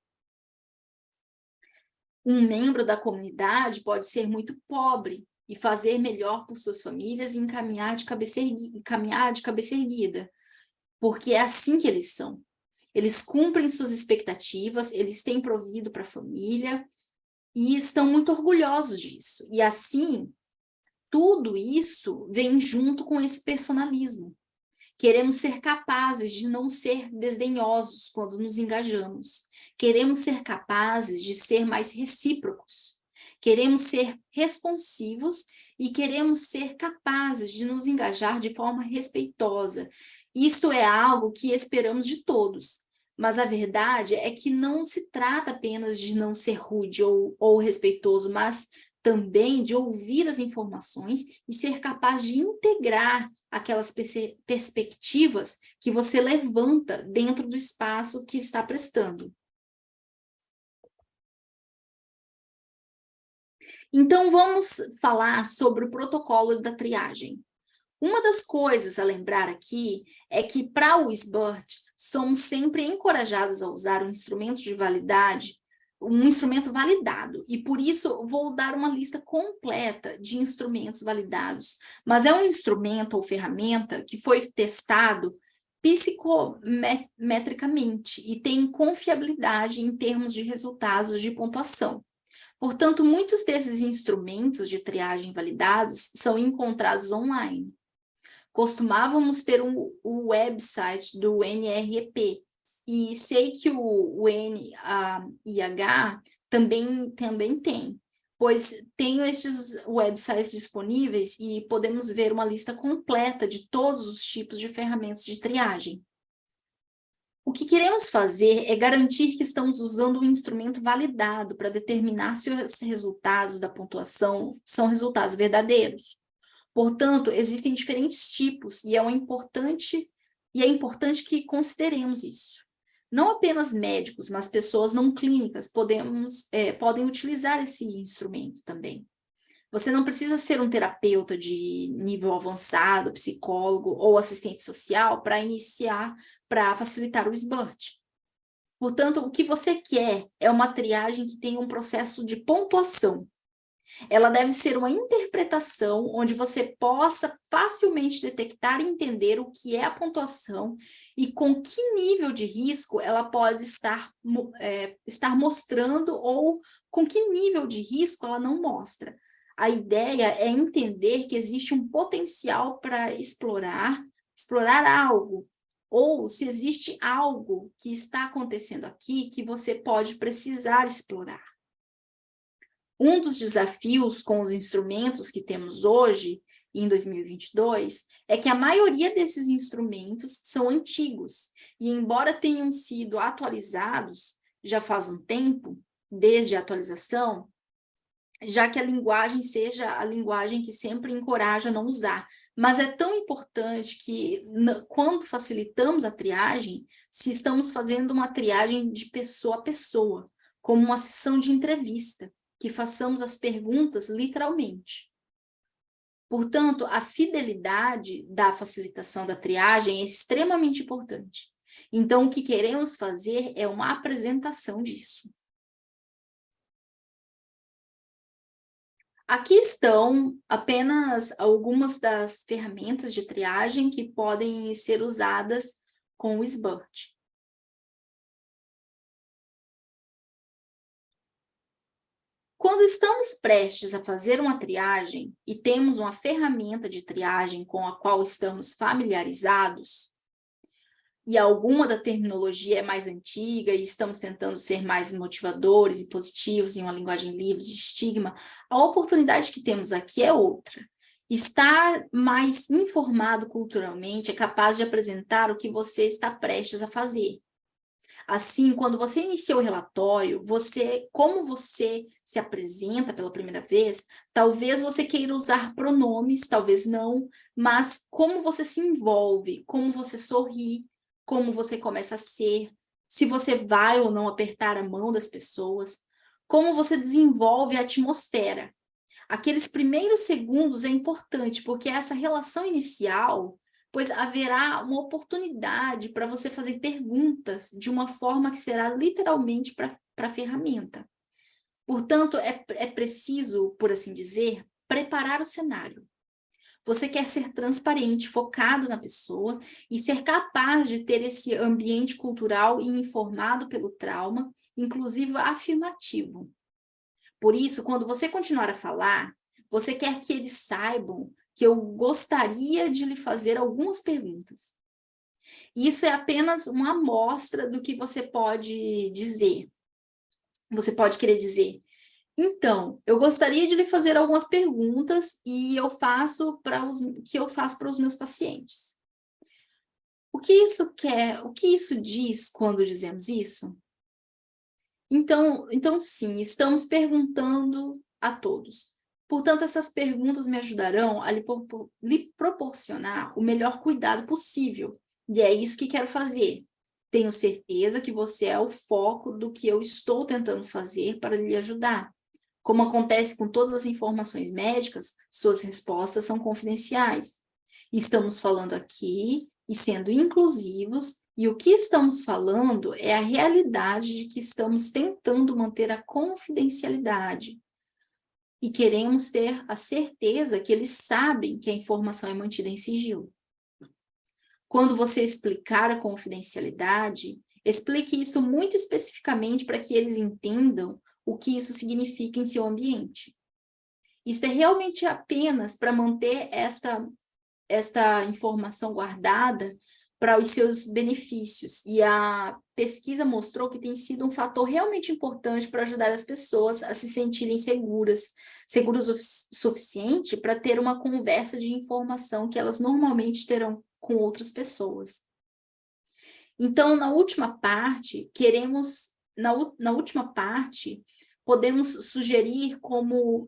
Um membro da comunidade pode ser muito pobre e fazer melhor por suas famílias e caminhar de cabeça erguida, porque é assim que eles são. Eles cumprem suas expectativas, eles têm provido para a família e estão muito orgulhosos disso. E assim, tudo isso vem junto com esse personalismo. Queremos ser capazes de não ser desdenhosos quando nos engajamos. Queremos ser capazes de ser mais recíprocos. Queremos ser responsivos e queremos ser capazes de nos engajar de forma respeitosa. Isto é algo que esperamos de todos. Mas a verdade é que não se trata apenas de não ser rude ou respeitoso, mas também de ouvir as informações e ser capaz de integrar aquelas perspectivas que você levanta dentro do espaço que está prestando. Então, vamos falar sobre o protocolo da triagem. Uma das coisas a lembrar aqui é que, para o SBIRT, somos sempre encorajados a usar um instrumento de validade, um instrumento validado, e por isso vou dar uma lista completa de instrumentos validados, mas é um instrumento ou ferramenta que foi testado psicometricamente e tem confiabilidade em termos de resultados de pontuação. Portanto, muitos desses instrumentos de triagem validados são encontrados online. Costumávamos ter o website do NREP, e sei que o NIH também tem, pois tenho estes websites disponíveis e podemos ver uma lista completa de todos os tipos de ferramentas de triagem. O que queremos fazer é garantir que estamos usando um instrumento validado para determinar se os resultados da pontuação são resultados verdadeiros. Portanto, existem diferentes tipos e é importante que consideremos isso. Não apenas médicos, mas pessoas não clínicas podem utilizar esse instrumento também. Você não precisa ser um terapeuta de nível avançado, psicólogo ou assistente social para facilitar o SBIRT. Portanto, o que você quer é uma triagem que tenha um processo de pontuação. Ela deve ser uma interpretação onde você possa facilmente detectar e entender o que é a pontuação e com que nível de risco ela pode estar mostrando ou com que nível de risco ela não mostra. A ideia é entender que existe um potencial para explorar algo, ou se existe algo que está acontecendo aqui que você pode precisar explorar. Um dos desafios com os instrumentos que temos hoje, em 2022, é que a maioria desses instrumentos são antigos, e embora tenham sido atualizados já faz um tempo, desde a atualização, já que a linguagem seja a linguagem que sempre encoraja a não usar. Mas é tão importante que, quando facilitamos a triagem, se estamos fazendo uma triagem de pessoa a pessoa, como uma sessão de entrevista, que façamos as perguntas literalmente. Portanto, a fidelidade da facilitação da triagem é extremamente importante. Então, o que queremos fazer é uma apresentação disso. Aqui estão apenas algumas das ferramentas de triagem que podem ser usadas com o SBIRT. Quando estamos prestes a fazer uma triagem e temos uma ferramenta de triagem com a qual estamos familiarizados, e alguma da terminologia é mais antiga e estamos tentando ser mais motivadores e positivos em uma linguagem livre de estigma, a oportunidade que temos aqui é outra. Estar mais informado culturalmente é capaz de apresentar o que você está prestes a fazer. Assim, quando você inicia o relatório, como você se apresenta pela primeira vez, talvez você queira usar pronomes, talvez não, mas como você se envolve, como você sorri, como você começa a ser, se você vai ou não apertar a mão das pessoas, como você desenvolve a atmosfera. Aqueles primeiros segundos é importante, porque essa relação inicial, pois haverá uma oportunidade para você fazer perguntas de uma forma que será literalmente para a ferramenta. Portanto, é preciso, por assim dizer, preparar o cenário. Você quer ser transparente, focado na pessoa e ser capaz de ter esse ambiente cultural e informado pelo trauma, inclusive afirmativo. Por isso, quando você continuar a falar, você quer que eles saibam que eu gostaria de lhe fazer algumas perguntas. Isso é apenas uma amostra do que você pode dizer. Você pode querer dizer, então, eu gostaria de lhe fazer algumas perguntas e eu faço para os meus pacientes. O que isso diz quando dizemos isso? Então sim, estamos perguntando a todos. Portanto, essas perguntas me ajudarão a lhe proporcionar o melhor cuidado possível. E é isso que quero fazer. Tenho certeza que você é o foco do que eu estou tentando fazer para lhe ajudar. Como acontece com todas as informações médicas, suas respostas são confidenciais. Estamos falando aqui e sendo inclusivos, e o que estamos falando é a realidade de que estamos tentando manter a confidencialidade. E queremos ter a certeza que eles sabem que a informação é mantida em sigilo. Quando você explicar a confidencialidade, explique isso muito especificamente para que eles entendam o que isso significa em seu ambiente. Isso é realmente apenas para manter esta informação guardada para os seus benefícios. E a pesquisa mostrou que tem sido um fator realmente importante para ajudar as pessoas a se sentirem seguras o suficiente para ter uma conversa de informação que elas normalmente terão com outras pessoas. Então, na última parte, podemos sugerir como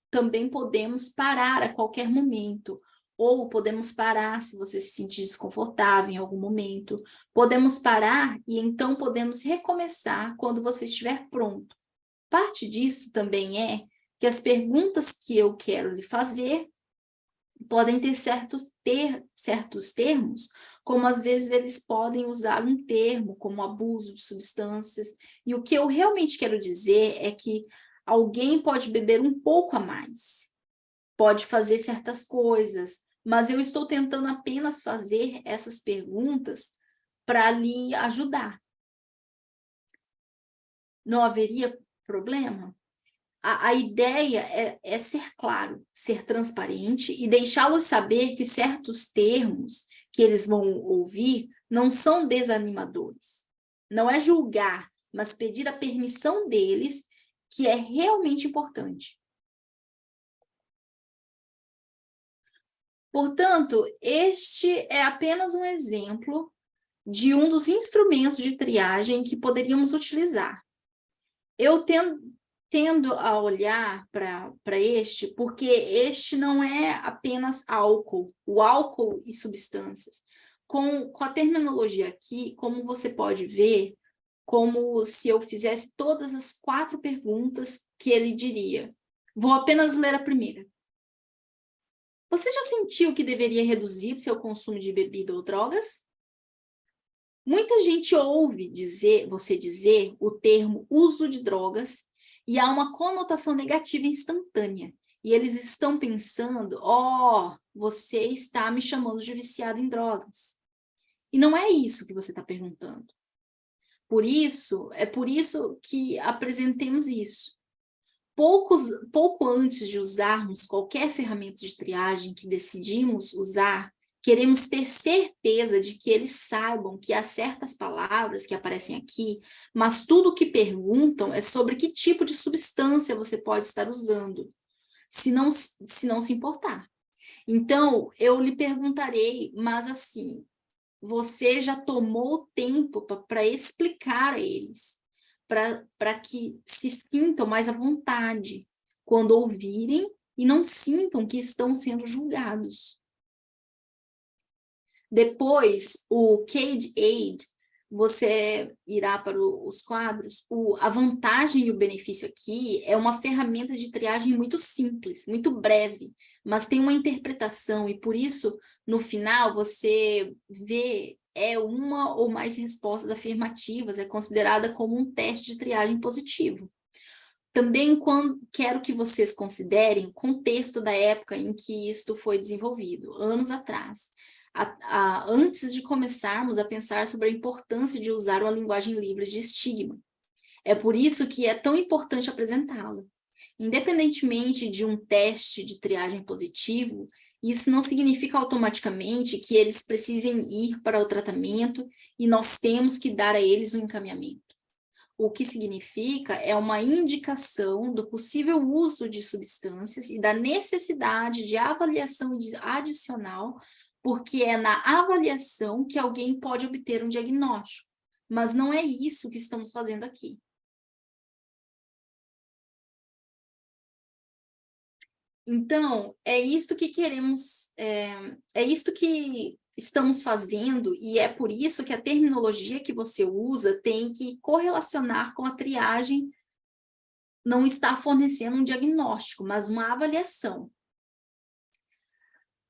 também podemos parar a qualquer momento, ou podemos parar se você se sentir desconfortável em algum momento, podemos parar e então podemos recomeçar quando você estiver pronto. Parte disso também é que as perguntas que eu quero lhe fazer podem ter certos termos, como às vezes eles podem usar um termo como abuso de substâncias, e o que eu realmente quero dizer é que alguém pode beber um pouco a mais, pode fazer certas coisas, mas eu estou tentando apenas fazer essas perguntas para lhe ajudar. Não haveria problema? A ideia é ser claro, ser transparente e deixá-los saber que certos termos que eles vão ouvir não são desanimadores. Não é julgar, mas pedir a permissão deles, que é realmente importante. Portanto, este é apenas um exemplo de um dos instrumentos de triagem que poderíamos utilizar. Eu tendo a olhar para este, porque este não é apenas álcool, o álcool e substâncias. Com a terminologia aqui, como você pode ver, como se eu fizesse todas as 4 perguntas que ele diria. Vou apenas ler a primeira. Você já sentiu que deveria reduzir seu consumo de bebida ou drogas? Muita gente ouve você dizer o termo uso de drogas e há uma conotação negativa instantânea. E eles estão pensando, você está me chamando de viciado em drogas. E não é isso que você está perguntando. É por isso que apresentemos isso. Pouco antes de usarmos qualquer ferramenta de triagem que decidimos usar, queremos ter certeza de que eles saibam que há certas palavras que aparecem aqui, mas tudo o que perguntam é sobre que tipo de substância você pode estar usando, se não se importar. Então, eu lhe perguntarei, mas assim, você já tomou tempo para explicar a eles, para que se sintam mais à vontade quando ouvirem e não sintam que estão sendo julgados. Depois, o CADE Aid, você irá para os quadros. A vantagem e o benefício aqui é uma ferramenta de triagem muito simples, muito breve, mas tem uma interpretação e por isso, no final, você vê uma ou mais respostas afirmativas, é considerada como um teste de triagem positivo. Também quero que vocês considerem o contexto da época em que isto foi desenvolvido, anos atrás. Antes de começarmos a pensar sobre a importância de usar uma linguagem livre de estigma. É por isso que é tão importante apresentá-la. Independentemente de um teste de triagem positivo, isso não significa automaticamente que eles precisem ir para o tratamento e nós temos que dar a eles um encaminhamento. O que significa é uma indicação do possível uso de substâncias e da necessidade de avaliação adicional, porque é na avaliação que alguém pode obter um diagnóstico. Mas não é isso que estamos fazendo aqui. Então, é isto que queremos, é isto que estamos fazendo, e é por isso que a terminologia que você usa tem que correlacionar com a triagem, não está fornecendo um diagnóstico, mas uma avaliação.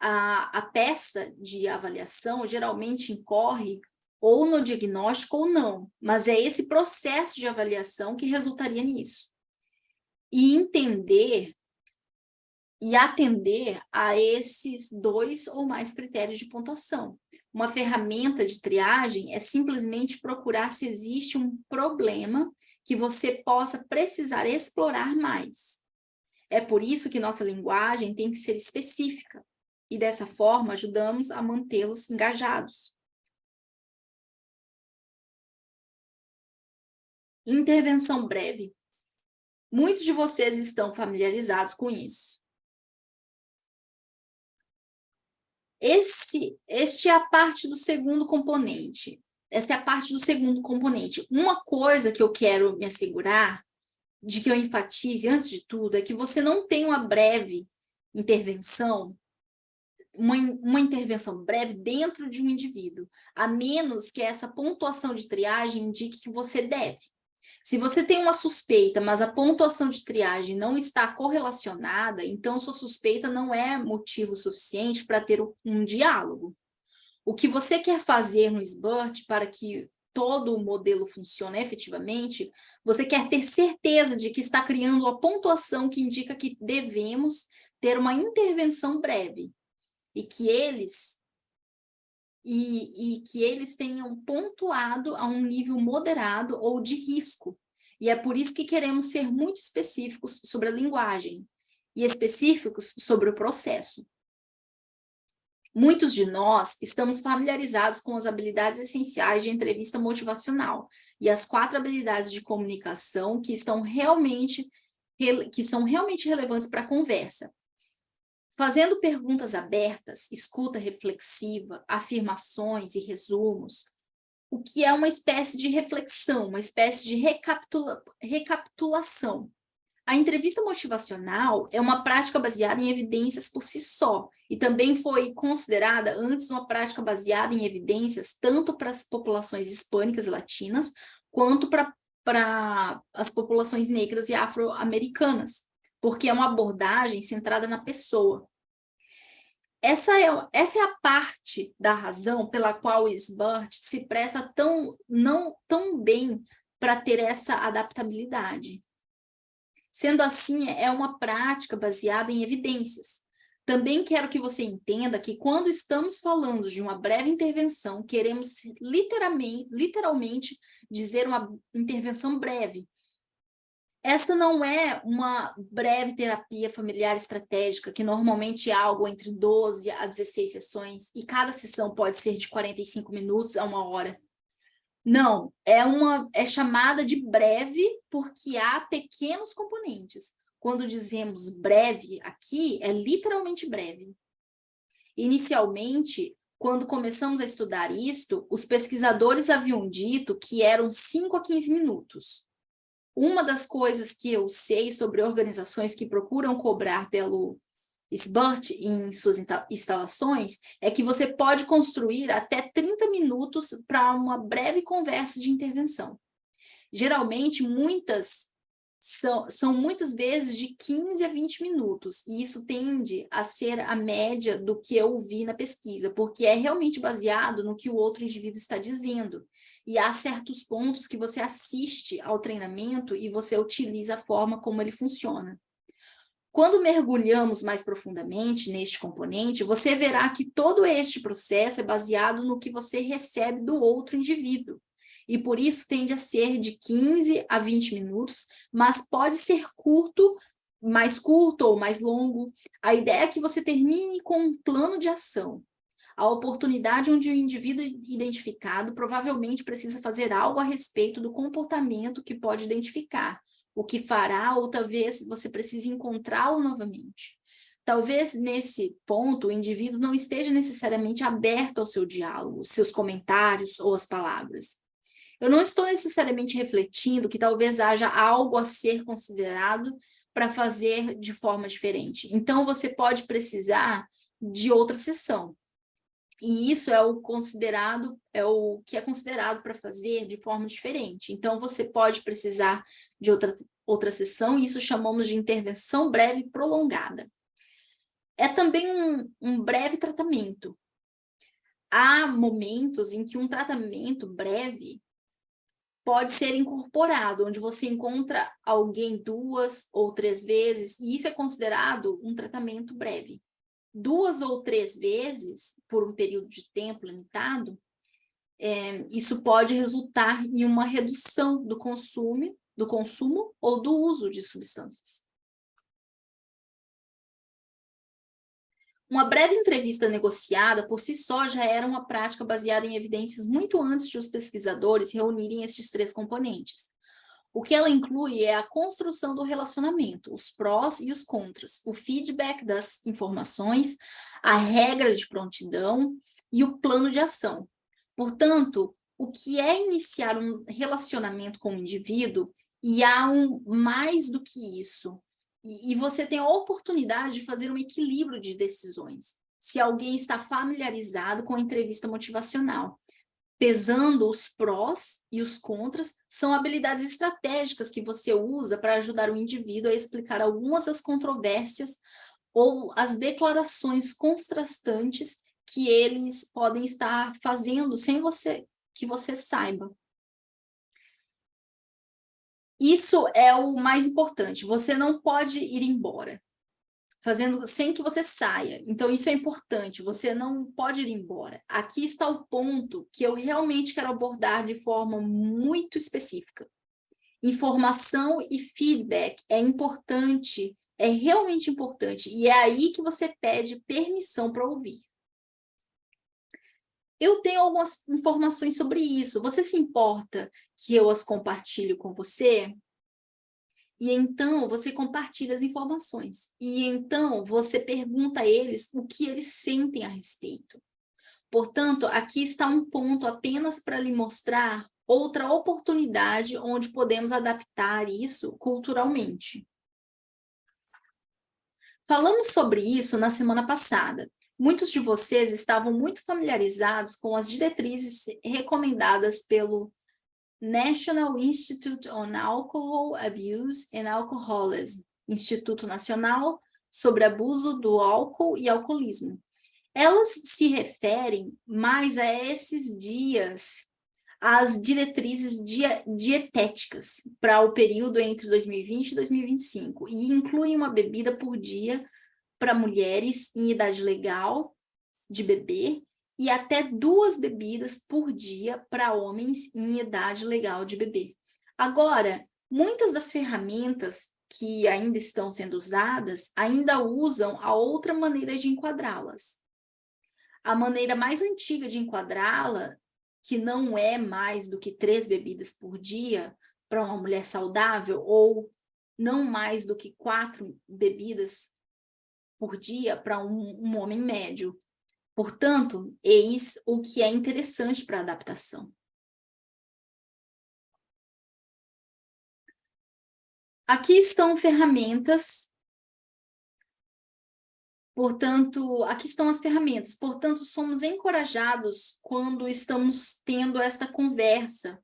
A peça de avaliação geralmente incorre ou no diagnóstico ou não, mas é esse processo de avaliação que resultaria nisso. E entender e atender a esses 2 ou mais critérios de pontuação. Uma ferramenta de triagem é simplesmente procurar se existe um problema que você possa precisar explorar mais. É por isso que nossa linguagem tem que ser específica, e dessa forma ajudamos a mantê-los engajados. Intervenção breve. Muitos de vocês estão familiarizados com isso. Este é a parte do segundo componente. Esta é a parte do segundo componente. Uma coisa que eu quero me assegurar, de que eu enfatize antes de tudo, é que você não tem uma breve intervenção, uma intervenção breve dentro de um indivíduo, a menos que essa pontuação de triagem indique que você deve. Se você tem uma suspeita, mas a pontuação de triagem não está correlacionada, então sua suspeita não é motivo suficiente para ter um diálogo. O que você quer fazer no SBIRT para que todo o modelo funcione efetivamente, você quer ter certeza de que está criando a pontuação que indica que devemos ter uma intervenção breve e que eles tenham pontuado a um nível moderado ou de risco. E é por isso que queremos ser muito específicos sobre a linguagem e específicos sobre o processo. Muitos de nós estamos familiarizados com as habilidades essenciais de entrevista motivacional e as 4 habilidades de comunicação que são realmente relevantes para a conversa. Fazendo perguntas abertas, escuta reflexiva, afirmações e resumos, o que é uma espécie de reflexão, uma espécie de recapitulação. A entrevista motivacional é uma prática baseada em evidências por si só, e também foi considerada antes uma prática baseada em evidências tanto para as populações hispânicas e latinas, quanto para as populações negras e afro-americanas, porque é uma abordagem centrada na pessoa. Essa é a parte da razão pela qual o SBIRT se presta não tão bem para ter essa adaptabilidade. Sendo assim, é uma prática baseada em evidências. Também quero que você entenda que quando estamos falando de uma breve intervenção, queremos literalmente dizer uma intervenção breve. Esta não é uma breve terapia familiar estratégica, que normalmente é algo entre 12 a 16 sessões, e cada sessão pode ser de 45 minutos a 1 hora. Não, é chamada de breve porque há pequenos componentes. Quando dizemos breve aqui, é literalmente breve. Inicialmente, quando começamos a estudar isto, os pesquisadores haviam dito que eram 5 a 15 minutos. Uma das coisas que eu sei sobre organizações que procuram cobrar pelo SBIRT em suas instalações é que você pode construir até 30 minutos para uma breve conversa de intervenção. Geralmente, são muitas vezes de 15 a 20 minutos, e isso tende a ser a média do que eu vi na pesquisa, porque é realmente baseado no que o outro indivíduo está dizendo. E há certos pontos que você assiste ao treinamento e você utiliza a forma como ele funciona. Quando mergulhamos mais profundamente neste componente, você verá que todo este processo é baseado no que você recebe do outro indivíduo. E por isso tende a ser de 15 a 20 minutos, mas pode ser mais curto ou mais longo. A ideia é que você termine com um plano de ação. A oportunidade onde o indivíduo identificado provavelmente precisa fazer algo a respeito do comportamento que pode identificar, o que fará, ou talvez você precise encontrá-lo novamente. Talvez nesse ponto o indivíduo não esteja necessariamente aberto ao seu diálogo, seus comentários ou as palavras. Eu não estou necessariamente refletindo que talvez haja algo a ser considerado para fazer de forma diferente. Então, você pode precisar de outra sessão. E isso é o que é considerado para fazer de forma diferente. Então, você pode precisar de outra sessão, e isso chamamos de intervenção breve prolongada. É também um breve tratamento. Há momentos em que um tratamento breve pode ser incorporado, onde você encontra alguém 2 ou 3 vezes, e isso é considerado um tratamento breve. 2 ou 3 vezes, por um período de tempo limitado, isso pode resultar em uma redução do consumo ou do uso de substâncias. Uma breve entrevista negociada, por si só, já era uma prática baseada em evidências muito antes de os pesquisadores reunirem estes 3 componentes. O que ela inclui é a construção do relacionamento, os prós e os contras, o feedback das informações, a regra de prontidão e o plano de ação. Portanto, o que é iniciar um relacionamento com o indivíduo, e há mais do que isso. E você tem a oportunidade de fazer um equilíbrio de decisões, se alguém está familiarizado com a entrevista motivacional. Pesando os prós e os contras, são habilidades estratégicas que você usa para ajudar o indivíduo a explicar algumas das controvérsias ou as declarações contrastantes que eles podem estar fazendo sem que você saiba. Isso é o mais importante, você não pode ir embora sem que você saia. Então, isso é importante, você não pode ir embora. Aqui está o ponto que eu realmente quero abordar de forma muito específica. Informação e feedback é importante, é realmente importante, e é aí que você pede permissão para ouvir. Eu tenho algumas informações sobre isso. Você se importa que eu as compartilhe com você? E então, você compartilha as informações. E então, você pergunta a eles o que eles sentem a respeito. Portanto, aqui está um ponto apenas para lhe mostrar outra oportunidade onde podemos adaptar isso culturalmente. Falamos sobre isso na semana passada. Muitos de vocês estavam muito familiarizados com as diretrizes recomendadas pelo National Institute on Alcohol Abuse and Alcoholism, Instituto Nacional sobre Abuso do Álcool e Alcoolismo. Elas se referem mais a esses dias, as diretrizes dietéticas para o período entre 2020 e 2025, e incluem uma bebida por dia para mulheres em idade legal de beber e até 2 bebidas por dia para homens em idade legal de beber. Agora, muitas das ferramentas que ainda estão sendo usadas ainda usam a outra maneira de enquadrá-las. A maneira mais antiga de enquadrá-la, que não é mais do que 3 bebidas por dia para uma mulher saudável, ou não mais do que 4 bebidas por dia para um homem médio. Portanto, eis o que é interessante para a adaptação. Aqui estão ferramentas. Portanto, aqui estão as ferramentas. Portanto, somos encorajados quando estamos tendo esta conversa,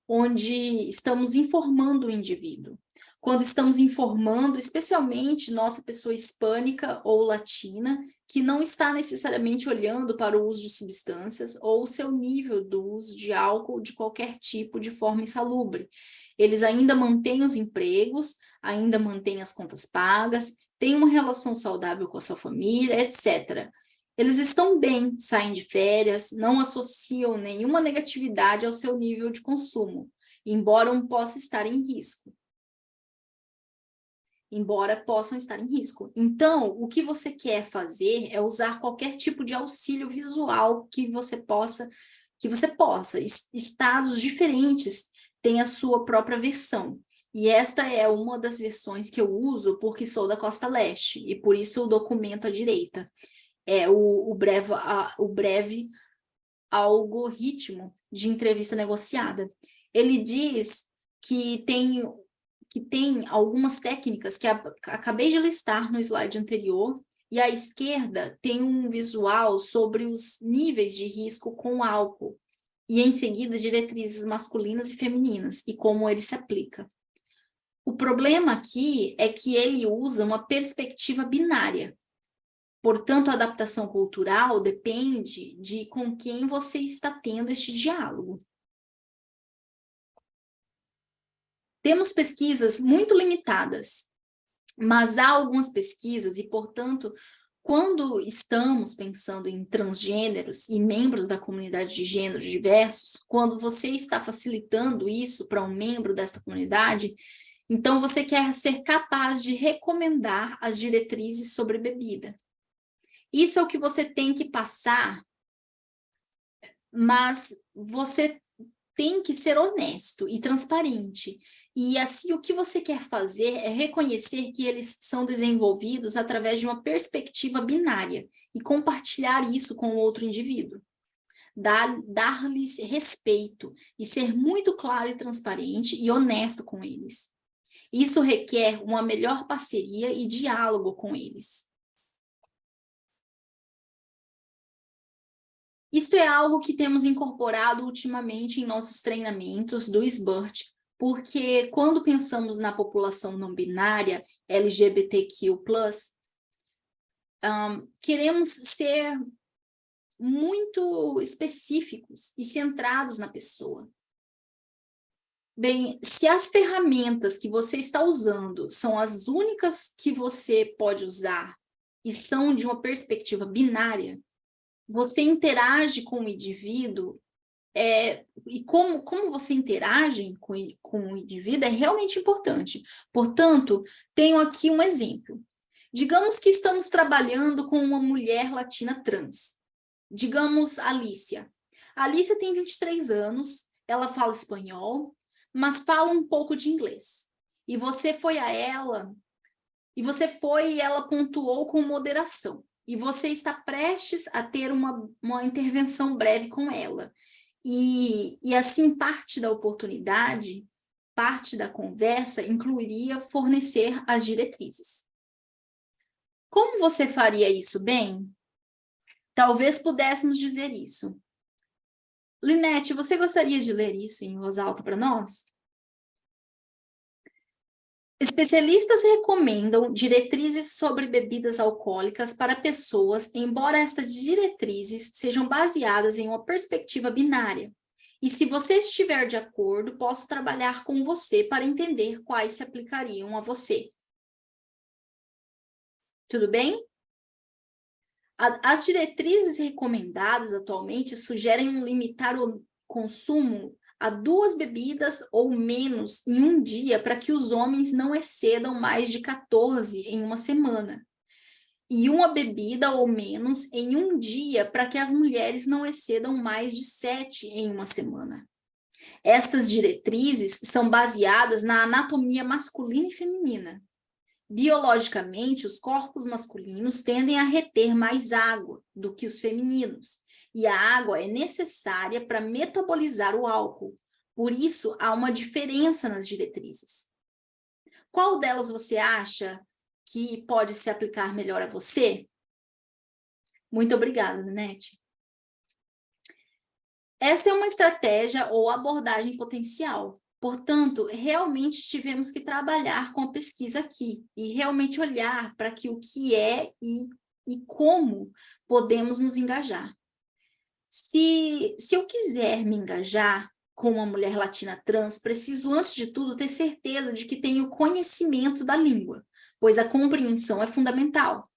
onde estamos informando o indivíduo. Quando estamos informando, especialmente nossa pessoa hispânica ou latina, que não está necessariamente olhando para o uso de substâncias ou o seu nível do uso de álcool de qualquer tipo de forma insalubre. Eles ainda mantêm os empregos, ainda mantêm as contas pagas, têm uma relação saudável com a sua família, etc. Eles estão bem, saem de férias, não associam nenhuma negatividade ao seu nível de consumo, embora possam estar em risco. Então, o que você quer fazer é usar qualquer tipo de auxílio visual que você possa. Estados diferentes têm a sua própria versão. E esta é uma das versões que eu uso porque sou da Costa Leste, e por isso o documento à direita. É o breve algoritmo de entrevista negociada. Ele diz que tem algumas técnicas que acabei de listar no slide anterior, e à esquerda tem um visual sobre os níveis de risco com álcool, e em seguida diretrizes masculinas e femininas, e como ele se aplica. O problema aqui é que ele usa uma perspectiva binária. Portanto, a adaptação cultural depende de com quem você está tendo este diálogo. Temos pesquisas muito limitadas, mas há algumas pesquisas e, portanto, quando estamos pensando em transgêneros e membros da comunidade de gêneros diversos, quando você está facilitando isso para um membro desta comunidade, então você quer ser capaz de recomendar as diretrizes sobre bebida. Isso é o que você tem que passar, mas você tem que ser honesto e transparente. E assim, o que você quer fazer é reconhecer que eles são desenvolvidos através de uma perspectiva binária e compartilhar isso com o outro indivíduo. Dar-lhes respeito e ser muito claro e transparente e honesto com eles. Isso requer uma melhor parceria e diálogo com eles. Isto é algo que temos incorporado ultimamente em nossos treinamentos do SBIRT, porque quando pensamos na população não binária, LGBTQ+, queremos ser muito específicos e centrados na pessoa. Bem, se as ferramentas que você está usando são as únicas que você pode usar e são de uma perspectiva binária, você interage com o indivíduo, e como você interage com o indivíduo é realmente importante. Portanto, tenho aqui um exemplo. Digamos que estamos trabalhando com uma mulher latina trans. Digamos Alicia. A Alicia tem 23 anos, ela fala espanhol, mas fala um pouco de inglês. E você foi a ela, e ela pontuou com moderação. E você está prestes a ter uma intervenção breve com ela. E assim, parte da oportunidade, parte da conversa, incluiria fornecer as diretrizes. Como você faria isso bem? Talvez pudéssemos dizer isso. Linete, você gostaria de ler isso em voz alta para nós? Especialistas recomendam diretrizes sobre bebidas alcoólicas para pessoas, embora estas diretrizes sejam baseadas em uma perspectiva binária. E se você estiver de acordo, posso trabalhar com você para entender quais se aplicariam a você. Tudo bem? As diretrizes recomendadas atualmente sugerem limitar o consumo a 2 bebidas ou menos em um dia para que os homens não excedam mais de 14 em uma semana. E 1 bebida ou menos em um dia para que as mulheres não excedam mais de 7 em uma semana. Estas diretrizes são baseadas na anatomia masculina e feminina. Biologicamente, os corpos masculinos tendem a reter mais água do que os femininos, e a água é necessária para metabolizar o álcool. Por isso, há uma diferença nas diretrizes. Qual delas você acha que pode se aplicar melhor a você? Muito obrigada, Nanete. Esta é uma estratégia ou abordagem potencial. Portanto, realmente tivemos que trabalhar com a pesquisa aqui e realmente olhar para o que é e como podemos nos engajar. Se eu quiser me engajar com uma mulher latina trans, preciso, antes de tudo, ter certeza de que tenho conhecimento da língua, pois a compreensão é fundamental.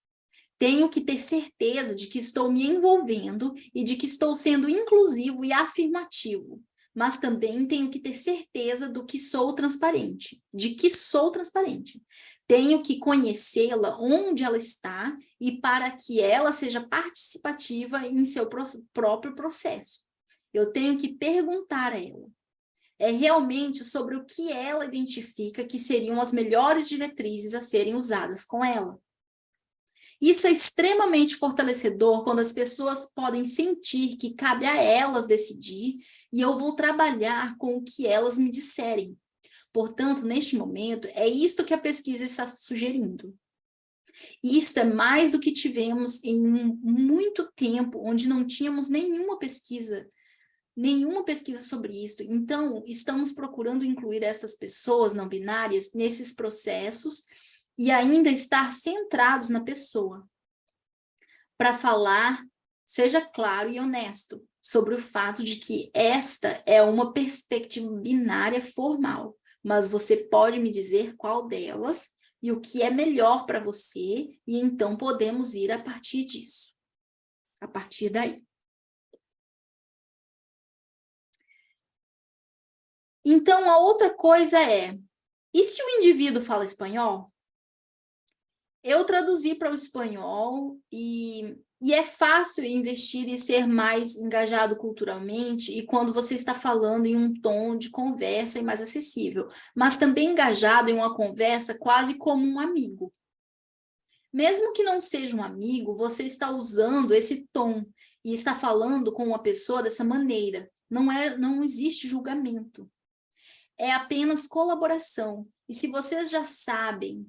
Tenho que ter certeza de que estou me envolvendo e de que estou sendo inclusivo e afirmativo, mas também tenho que ter certeza de que sou transparente. Tenho que conhecê-la onde ela está e para que ela seja participativa em seu próprio processo. Eu tenho que perguntar a ela. É realmente sobre o que ela identifica que seriam as melhores diretrizes a serem usadas com ela. Isso é extremamente fortalecedor quando as pessoas podem sentir que cabe a elas decidir e eu vou trabalhar com o que elas me disserem. Portanto, neste momento, é isto que a pesquisa está sugerindo. Isto é mais do que tivemos em muito tempo, onde não tínhamos nenhuma pesquisa sobre isso. Então, estamos procurando incluir essas pessoas não binárias nesses processos e ainda estar centrados na pessoa. Para falar, seja claro e honesto sobre o fato de que esta é uma perspectiva binária formal, mas você pode me dizer qual delas e o que é melhor para você, e então podemos ir a partir disso. A partir daí. Então, a outra coisa é, e se o indivíduo fala espanhol? Eu traduzi para o espanhol e é fácil investir e ser mais engajado culturalmente e quando você está falando em um tom de conversa e mais acessível, mas também engajado em uma conversa quase como um amigo. Mesmo que não seja um amigo, você está usando esse tom e está falando com uma pessoa dessa maneira. Não existe julgamento. É apenas colaboração. E se vocês já sabem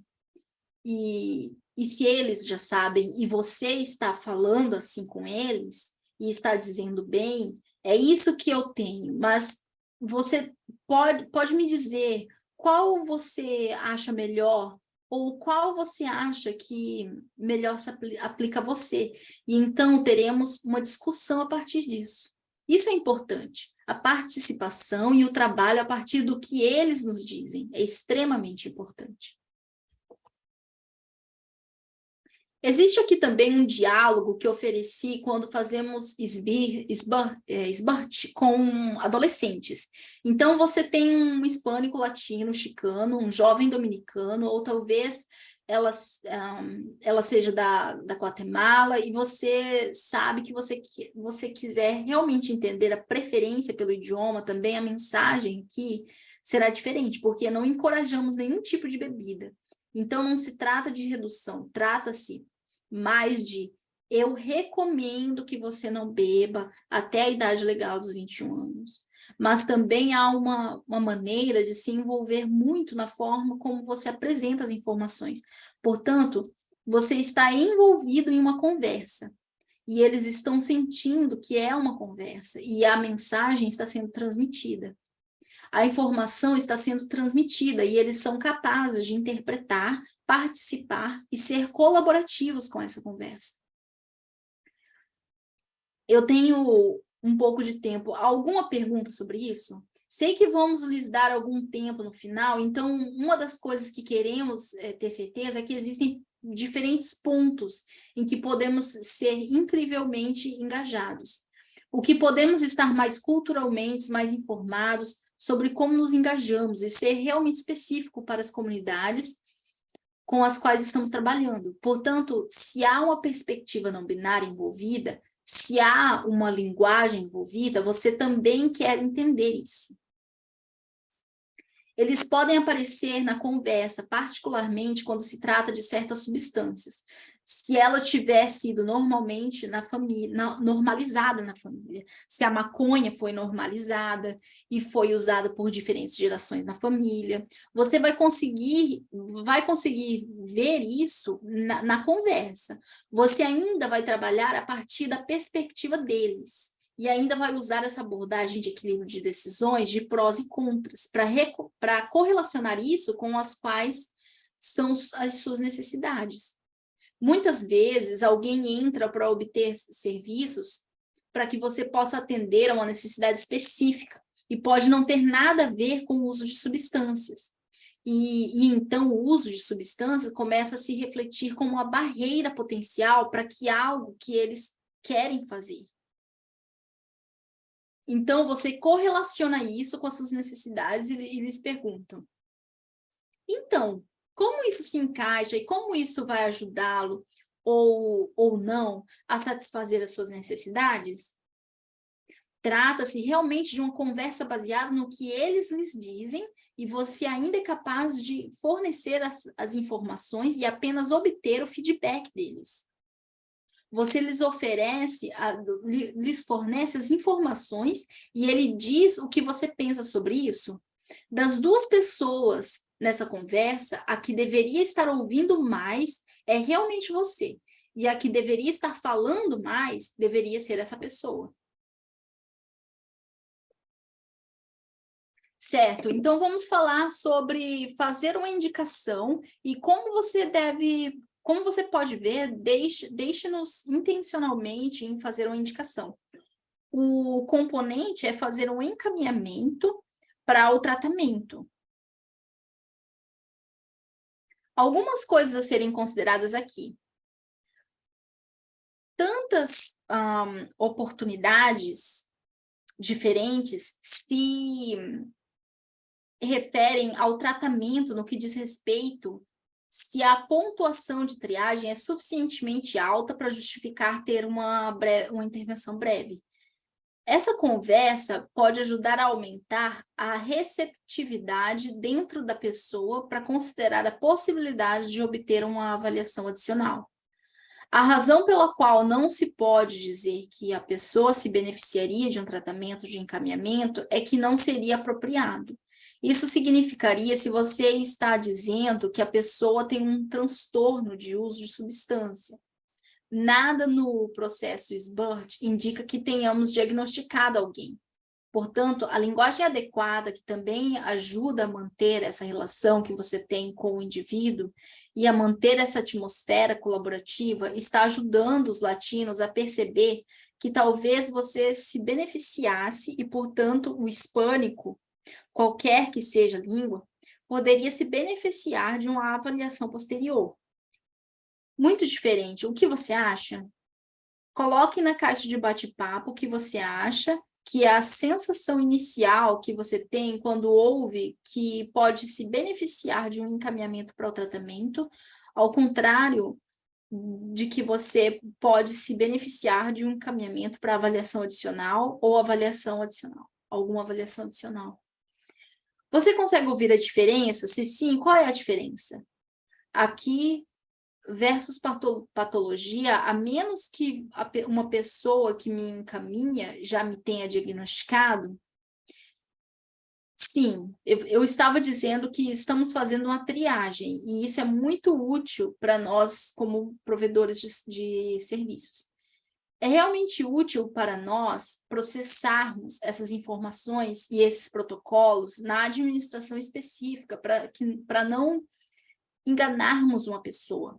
e se eles já sabem e você está falando assim com eles e está dizendo bem, é isso que eu tenho, mas você pode me dizer qual você acha melhor ou qual você acha que melhor se aplica a você. E então teremos uma discussão a partir disso. Isso é importante. A participação e o trabalho a partir do que eles nos dizem é extremamente importante. Existe aqui também um diálogo que ofereci quando fazemos SBIRT com adolescentes. Então, você tem um hispânico latino, chicano, um jovem dominicano, ou talvez ela seja da Guatemala, e você sabe que você quiser realmente entender a preferência pelo idioma, também a mensagem aqui será diferente, porque não encorajamos nenhum tipo de bebida. Então, não se trata de redução, trata-se mais de eu recomendo que você não beba até a idade legal dos 21 anos. Mas também há uma maneira de se envolver muito na forma como você apresenta as informações. Portanto, você está envolvido em uma conversa. E eles estão sentindo que é uma conversa. E a mensagem está sendo transmitida. A informação está sendo transmitida e eles são capazes de interpretar, participar e ser colaborativos com essa conversa. Eu tenho um pouco de tempo. Alguma pergunta sobre isso? Sei que vamos lhes dar algum tempo no final, então uma das coisas que queremos ter certeza é que existem diferentes pontos em que podemos ser incrivelmente engajados. O que podemos estar mais culturalmente mais informados sobre como nos engajamos e ser realmente específico para as comunidades com as quais estamos trabalhando. Portanto, se há uma perspectiva não binária envolvida, se há uma linguagem envolvida, você também quer entender isso. Eles podem aparecer na conversa, particularmente quando se trata de certas substâncias. Se ela tiver sido normalmente na família, normalizada na família, se a maconha foi normalizada e foi usada por diferentes gerações na família, você vai conseguir ver isso na conversa. Você ainda vai trabalhar a partir da perspectiva deles. E ainda vai usar essa abordagem de equilíbrio de decisões, de prós e contras, para correlacionar isso com as quais são as suas necessidades. Muitas vezes, alguém entra para obter serviços para que você possa atender a uma necessidade específica, e pode não ter nada a ver com o uso de substâncias. E então o uso de substâncias começa a se refletir como uma barreira potencial para que algo que eles querem fazer. Então, você correlaciona isso com as suas necessidades e eles perguntam: então, como isso se encaixa e como isso vai ajudá-lo ou não a satisfazer as suas necessidades? Trata-se realmente de uma conversa baseada no que eles lhes dizem e você ainda é capaz de fornecer as informações e apenas obter o feedback deles. Você lhes fornece as informações e ele diz o que você pensa sobre isso. Das duas pessoas nessa conversa, a que deveria estar ouvindo mais é realmente você. E a que deveria estar falando mais deveria ser essa pessoa. Certo, então vamos falar sobre fazer uma indicação e como você pode ver, deixe-nos intencionalmente em fazer uma indicação. O componente é fazer um encaminhamento para o tratamento. Algumas coisas a serem consideradas aqui. Tantas oportunidades diferentes se referem ao tratamento no que diz respeito se a pontuação de triagem é suficientemente alta para justificar ter uma intervenção breve. Essa conversa pode ajudar a aumentar a receptividade dentro da pessoa para considerar a possibilidade de obter uma avaliação adicional. A razão pela qual não se pode dizer que a pessoa se beneficiaria de um tratamento de encaminhamento é que não seria apropriado. Isso significaria se você está dizendo que a pessoa tem um transtorno de uso de substância. Nada no processo SBIRT indica que tenhamos diagnosticado alguém. Portanto, a linguagem adequada, que também ajuda a manter essa relação que você tem com o indivíduo e a manter essa atmosfera colaborativa, está ajudando os latinos a perceber que talvez você se beneficiasse e, portanto, o hispânico, qualquer que seja a língua, poderia se beneficiar de uma avaliação posterior. Muito diferente. O que você acha? Coloque na caixa de bate-papo o que você acha que é a sensação inicial que você tem quando ouve que pode se beneficiar de um encaminhamento para o tratamento, ao contrário de que você pode se beneficiar de um encaminhamento para avaliação adicional ou avaliação adicional, alguma avaliação adicional. Você consegue ouvir a diferença? Se sim, qual é a diferença? Aqui versus patologia, a menos que uma pessoa que me encaminha já me tenha diagnosticado, sim, eu estava dizendo que estamos fazendo uma triagem, e isso é muito útil para nós como provedores de serviços. É realmente útil para nós processarmos essas informações e esses protocolos na administração específica, para não enganarmos uma pessoa.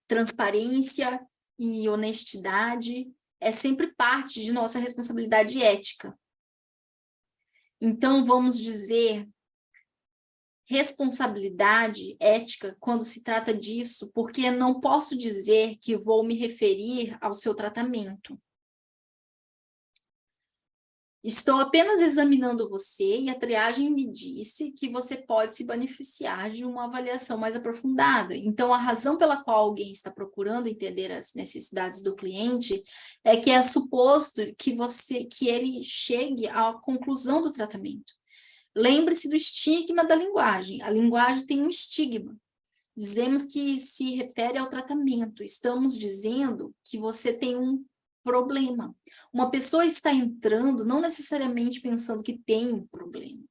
Transparência e honestidade é sempre parte de nossa responsabilidade ética. Então, vamos dizer responsabilidade ética quando se trata disso, porque não posso dizer que vou me referir ao seu tratamento. Estou apenas examinando você e a triagem me disse que você pode se beneficiar de uma avaliação mais aprofundada. Então, a razão pela qual alguém está procurando entender as necessidades do cliente é que é suposto que ele chegue à conclusão do tratamento. Lembre-se do estigma da linguagem. A linguagem tem um estigma. Dizemos que se refere ao tratamento. Estamos dizendo que você tem um problema. Uma pessoa está entrando não necessariamente pensando que tem um problema.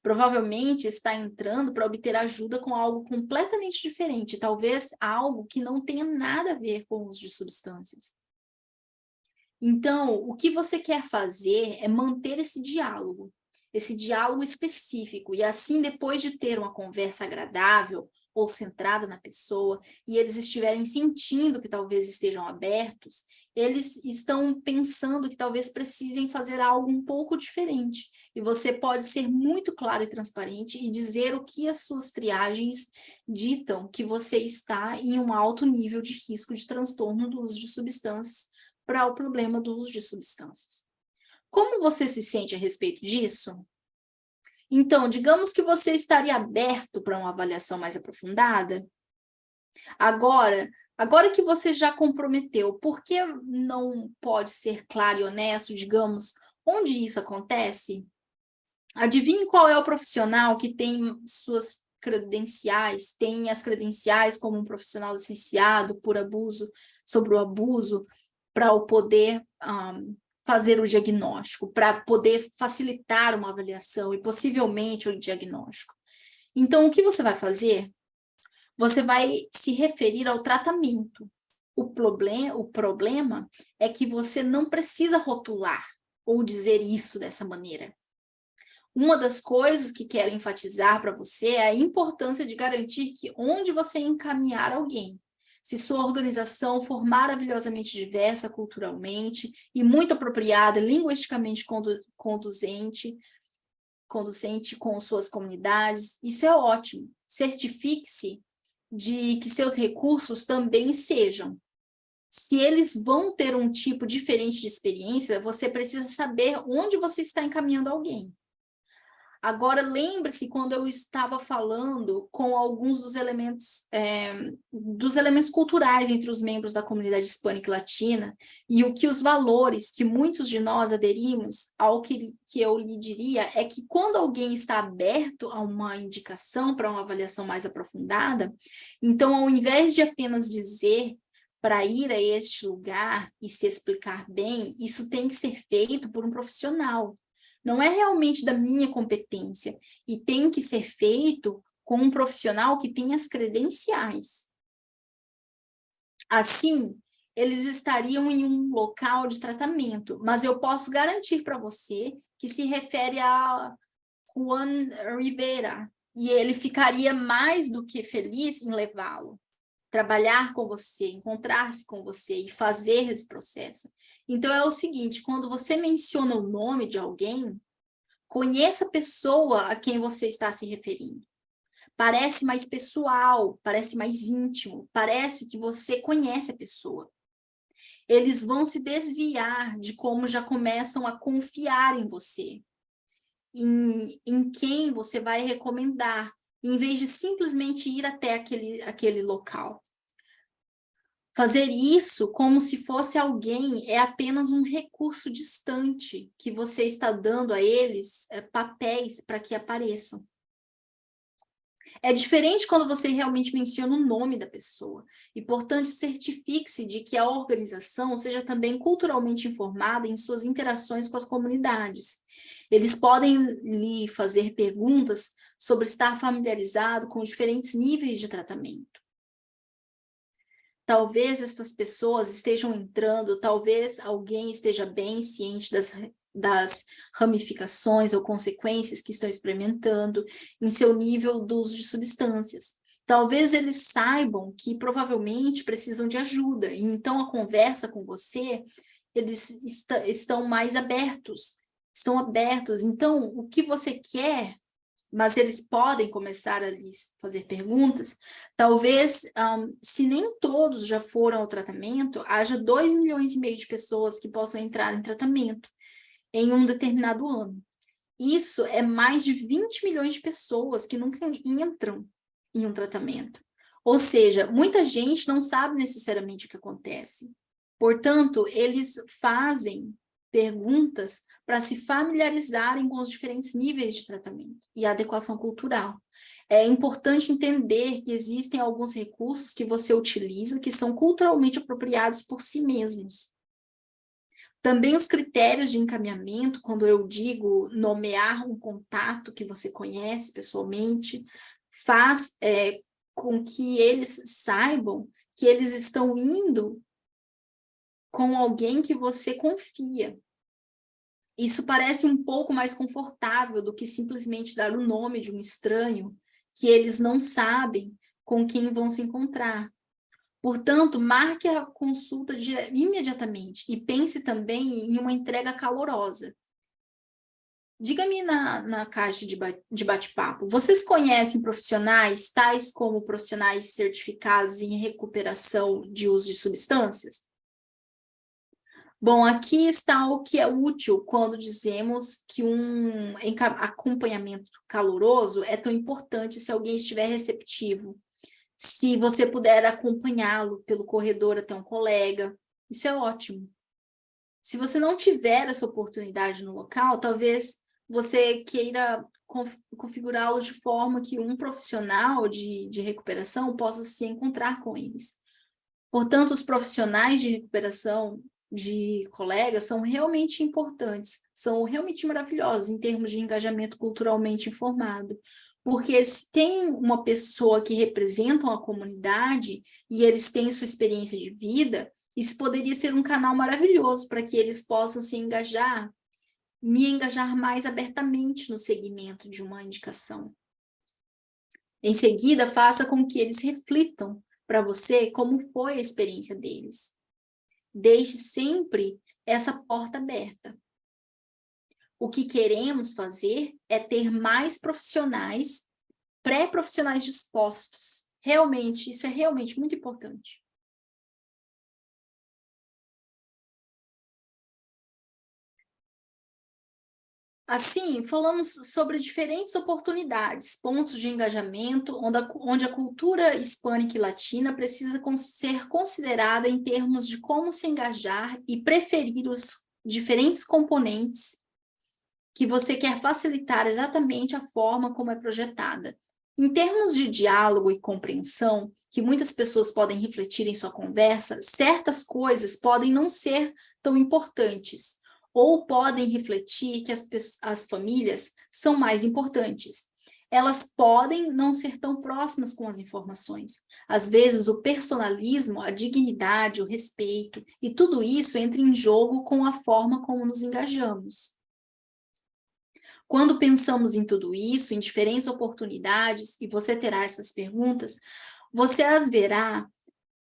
Provavelmente está entrando para obter ajuda com algo completamente diferente, talvez algo que não tenha nada a ver com o uso de substâncias. Então, o que você quer fazer é manter esse diálogo específico, e assim, depois de ter uma conversa agradável ou centrada na pessoa, e eles estiverem sentindo que talvez estejam abertos, eles estão pensando que talvez precisem fazer algo um pouco diferente. E você pode ser muito claro e transparente e dizer o que as suas triagens ditam que você está em um alto nível de risco de transtorno do uso de substâncias para o problema do uso de substâncias. Como você se sente a respeito disso? Então, digamos que você estaria aberto para uma avaliação mais aprofundada? Agora que você já comprometeu, por que não pode ser claro e honesto, digamos, onde isso acontece? Adivinhe qual é o profissional que tem suas credenciais, tem as credenciais como um profissional licenciado sobre o abuso, para o poder fazer o diagnóstico, para poder facilitar uma avaliação e possivelmente o diagnóstico. Então, o que você vai fazer? Você vai se referir ao tratamento. O problema é que você não precisa rotular ou dizer isso dessa maneira. Uma das coisas que quero enfatizar para você é a importância de garantir que onde você encaminhar alguém, se sua organização for maravilhosamente diversa culturalmente e muito apropriada, linguisticamente conduzente com suas comunidades, isso é ótimo. Certifique-se de que seus recursos também sejam. Se eles vão ter um tipo diferente de experiência, você precisa saber onde você está encaminhando alguém. Agora, lembre-se quando eu estava falando com alguns dos elementos culturais entre os membros da comunidade hispânica e latina, e o que os valores que muitos de nós aderimos ao que eu lhe diria é que quando alguém está aberto a uma indicação para uma avaliação mais aprofundada, então, ao invés de apenas dizer para ir a este lugar e se explicar bem, isso tem que ser feito por um profissional. Não é realmente da minha competência e tem que ser feito com um profissional que tem as credenciais. Assim, eles estariam em um local de tratamento, mas eu posso garantir para você que se refere a Juan Rivera, e ele ficaria mais do que feliz em levá-lo. Trabalhar com você, encontrar-se com você e fazer esse processo. Então, é o seguinte, quando você menciona o nome de alguém, conheça a pessoa a quem você está se referindo. Parece mais pessoal, parece mais íntimo, parece que você conhece a pessoa. Eles vão se desviar de como já começam a confiar em você, em quem você vai recomendar, em vez de simplesmente ir até aquele local. Fazer isso como se fosse alguém é apenas um recurso distante que você está dando a eles papéis para que apareçam. É diferente quando você realmente menciona o nome da pessoa e, portanto, certifique-se de que a organização seja também culturalmente informada em suas interações com as comunidades. Eles podem lhe fazer perguntas sobre estar familiarizado com diferentes níveis de tratamento. Talvez essas pessoas estejam entrando, talvez alguém esteja bem ciente das ramificações ou consequências que estão experimentando em seu nível do uso de substâncias. Talvez eles saibam que provavelmente precisam de ajuda, e então a conversa com você eles estão mais abertos, estão abertos. Então, o que você quer, mas eles podem começar a lhes fazer perguntas, talvez, se nem todos já foram ao tratamento, haja 2,5 milhões de pessoas que possam entrar em tratamento em um determinado ano. Isso é mais de 20 milhões de pessoas que nunca entram em um tratamento. Ou seja, muita gente não sabe necessariamente o que acontece. Portanto, eles fazem perguntas para se familiarizarem com os diferentes níveis de tratamento e adequação cultural. É importante entender que existem alguns recursos que você utiliza que são culturalmente apropriados por si mesmos. Também os critérios de encaminhamento, quando eu digo nomear um contato que você conhece pessoalmente, faz com que eles saibam que eles estão indo com alguém que você confia. Isso parece um pouco mais confortável do que simplesmente dar o nome de um estranho que eles não sabem com quem vão se encontrar. Portanto, marque a consulta imediatamente e pense também em uma entrega calorosa. Diga-me na caixa de bate-papo, vocês conhecem profissionais, tais como profissionais certificados em recuperação de uso de substâncias? Bom, aqui está o que é útil quando dizemos que um acompanhamento caloroso é tão importante se alguém estiver receptivo. Se você puder acompanhá-lo pelo corredor até um colega, isso é ótimo. Se você não tiver essa oportunidade no local, talvez você queira configurá-lo de forma que um profissional de recuperação possa se encontrar com eles. Portanto, os profissionais de recuperação de colegas são realmente importantes, são realmente maravilhosos em termos de engajamento culturalmente informado. Porque se tem uma pessoa que representa uma comunidade e eles têm sua experiência de vida, isso poderia ser um canal maravilhoso para que eles possam me engajar mais abertamente no segmento de uma indicação. Em seguida, faça com que eles reflitam para você como foi a experiência deles. Deixe sempre essa porta aberta. O que queremos fazer é ter mais profissionais, pré-profissionais dispostos. Realmente, isso é realmente muito importante. Assim, falamos sobre diferentes oportunidades, pontos de engajamento, onde a cultura hispânica e latina precisa ser considerada em termos de como se engajar e preferir os diferentes componentes que você quer facilitar exatamente a forma como é projetada. Em termos de diálogo e compreensão, que muitas pessoas podem refletir em sua conversa, certas coisas podem não ser tão importantes, ou podem refletir que as famílias são mais importantes. Elas podem não ser tão próximas com as informações. Às vezes, o personalismo, a dignidade, o respeito, e tudo isso entra em jogo com a forma como nos engajamos. Quando pensamos em tudo isso, em diferentes oportunidades, e você terá essas perguntas, você as verá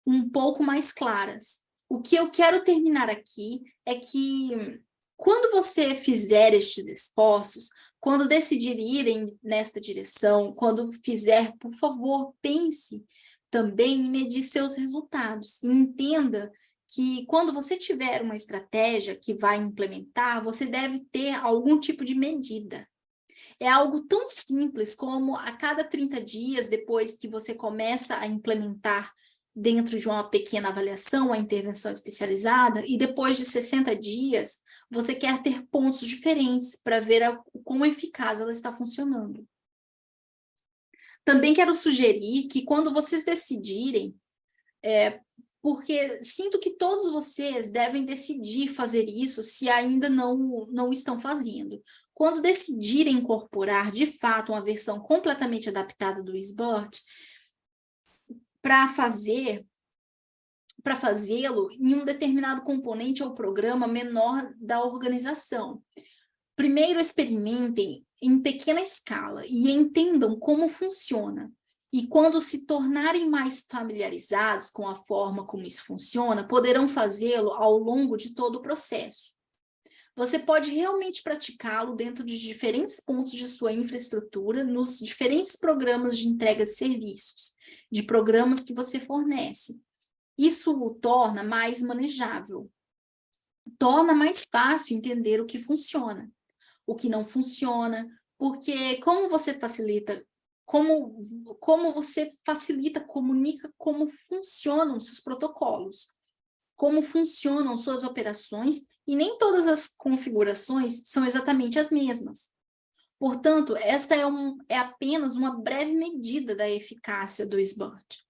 um pouco mais claras. O que eu quero terminar aqui é que, quando você fizer estes esforços, quando decidir ir nesta direção, quando fizer, por favor, pense também em medir seus resultados. E entenda que quando você tiver uma estratégia que vai implementar, você deve ter algum tipo de medida. É algo tão simples como a cada 30 dias, depois que você começa a implementar dentro de uma pequena avaliação, a intervenção especializada, e depois de 60 dias, você quer ter pontos diferentes para ver quão eficaz ela está funcionando. Também quero sugerir que quando vocês decidirem, porque sinto que todos vocês devem decidir fazer isso se ainda não estão fazendo. Quando decidirem incorporar, de fato, uma versão completamente adaptada do SBIRT, para fazê-lo em um determinado componente ou programa menor da organização. Primeiro, experimentem em pequena escala e entendam como funciona. E quando se tornarem mais familiarizados com a forma como isso funciona, poderão fazê-lo ao longo de todo o processo. Você pode realmente praticá-lo dentro de diferentes pontos de sua infraestrutura, nos diferentes programas de entrega de serviços, de programas que você fornece. Isso o torna mais manejável, torna mais fácil entender o que funciona, o que não funciona, porque como você facilita, comunica como funcionam seus protocolos, como funcionam suas operações, e nem todas as configurações são exatamente as mesmas. Portanto, esta é apenas uma breve medida da eficácia do SBIRT.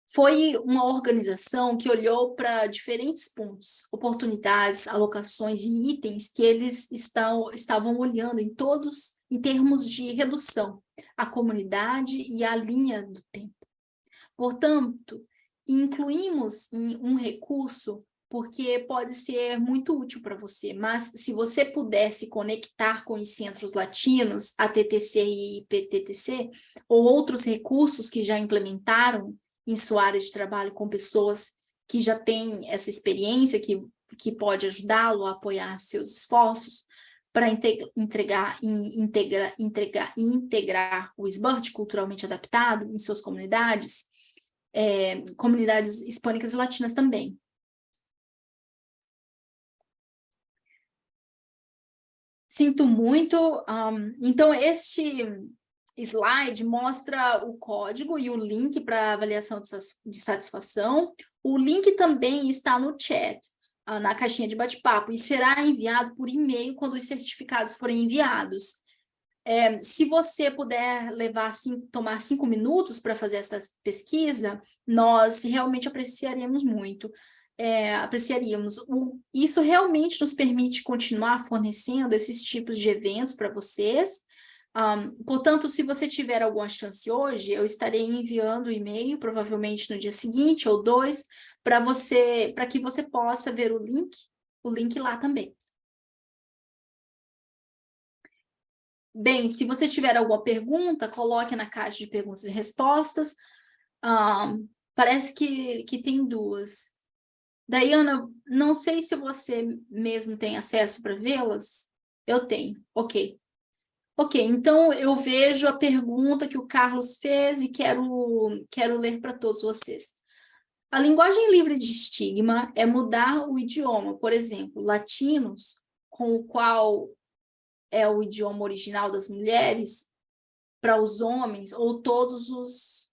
Foi uma organização que olhou para diferentes pontos, oportunidades, alocações e itens que eles estavam olhando em termos de redução, a comunidade e a linha do tempo. Portanto, incluímos um recurso porque pode ser muito útil para você, mas se você puder se conectar com os centros latinos, a TTC e IPTTC, ou outros recursos que já implementaram em sua área de trabalho com pessoas que já têm essa experiência, que pode ajudá-lo a apoiar seus esforços para integrar o SBIRT culturalmente adaptado em suas comunidades, comunidades hispânicas e latinas também. Sinto muito. Então, este slide mostra o código e o link para avaliação de satisfação. O link também está no chat, na caixinha de bate-papo, e será enviado por e-mail quando os certificados forem enviados. Se você puder tomar 5 minutos para fazer essa pesquisa, nós realmente apreciaríamos muito. Isso realmente nos permite continuar fornecendo esses tipos de eventos para vocês. Portanto, se você tiver alguma chance hoje, eu estarei enviando o e-mail, provavelmente no dia seguinte ou 2, para que você possa ver o link lá também. Bem, se você tiver alguma pergunta, coloque na caixa de perguntas e respostas. Parece que tem 2. Daiana, não sei se você mesmo tem acesso para vê-las. Eu tenho, ok. Ok, então eu vejo a pergunta que o Carlos fez e quero ler para todos vocês. A linguagem livre de estigma é mudar o idioma, por exemplo, latinos, com o qual é o idioma original das mulheres, para os homens, ou todos os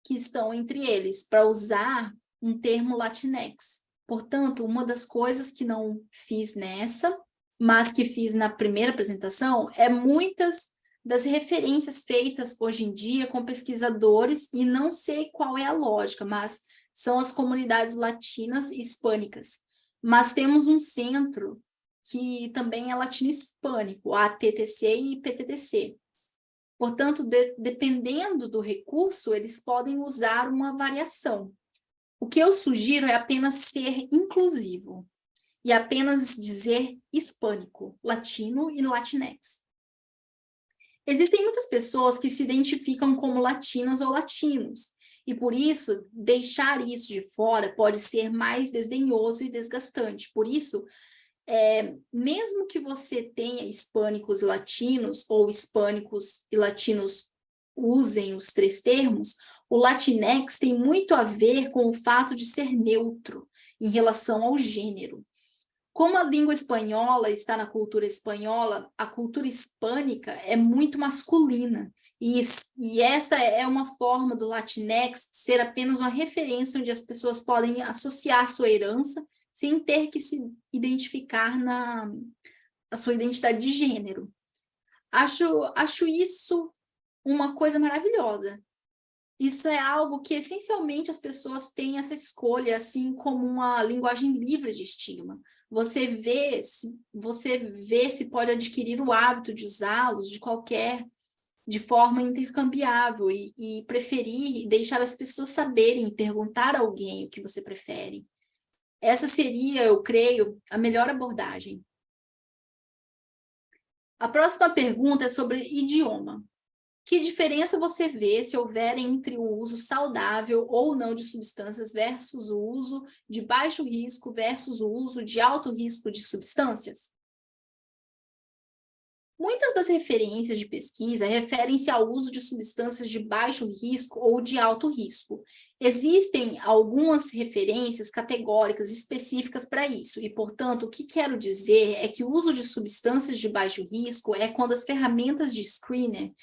que estão entre eles, para usar um termo latinex. Portanto, uma das coisas que não fiz nessa, mas que fiz na primeira apresentação, é muitas das referências feitas hoje em dia com pesquisadores, e não sei qual é a lógica, mas são as comunidades latinas e hispânicas. Mas temos um centro que também é latino-hispânico, a TTC e PTTC. Portanto, dependendo do recurso, eles podem usar uma variação. O que eu sugiro é apenas ser inclusivo e apenas dizer hispânico, latino e latinex. Existem muitas pessoas que se identificam como latinas ou latinos, e por isso, deixar isso de fora pode ser mais desdenhoso e desgastante. Por isso, mesmo que você tenha hispânicos e latinos, ou hispânicos e latinos usem os 3 termos, o latinex tem muito a ver com o fato de ser neutro em relação ao gênero. Como a língua espanhola está na cultura espanhola, a cultura hispânica é muito masculina, e esta é uma forma do latinex ser apenas uma referência onde as pessoas podem associar sua herança sem ter que se identificar na sua identidade de gênero. Acho isso uma coisa maravilhosa. Isso é algo que, essencialmente, as pessoas têm essa escolha, assim como uma linguagem livre de estigma. Você vê se pode adquirir o hábito de usá-los de forma intercambiável e preferir, deixar as pessoas saberem, perguntar a alguém o que você prefere. Essa seria, eu creio, a melhor abordagem. A próxima pergunta é sobre idioma. Que diferença você vê se houver entre o uso saudável ou não de substâncias versus o uso de baixo risco versus o uso de alto risco de substâncias? Muitas das referências de pesquisa referem-se ao uso de substâncias de baixo risco ou de alto risco. Existem algumas referências categóricas específicas para isso, e, portanto, o que quero dizer é que o uso de substâncias de baixo risco é quando as ferramentas de screener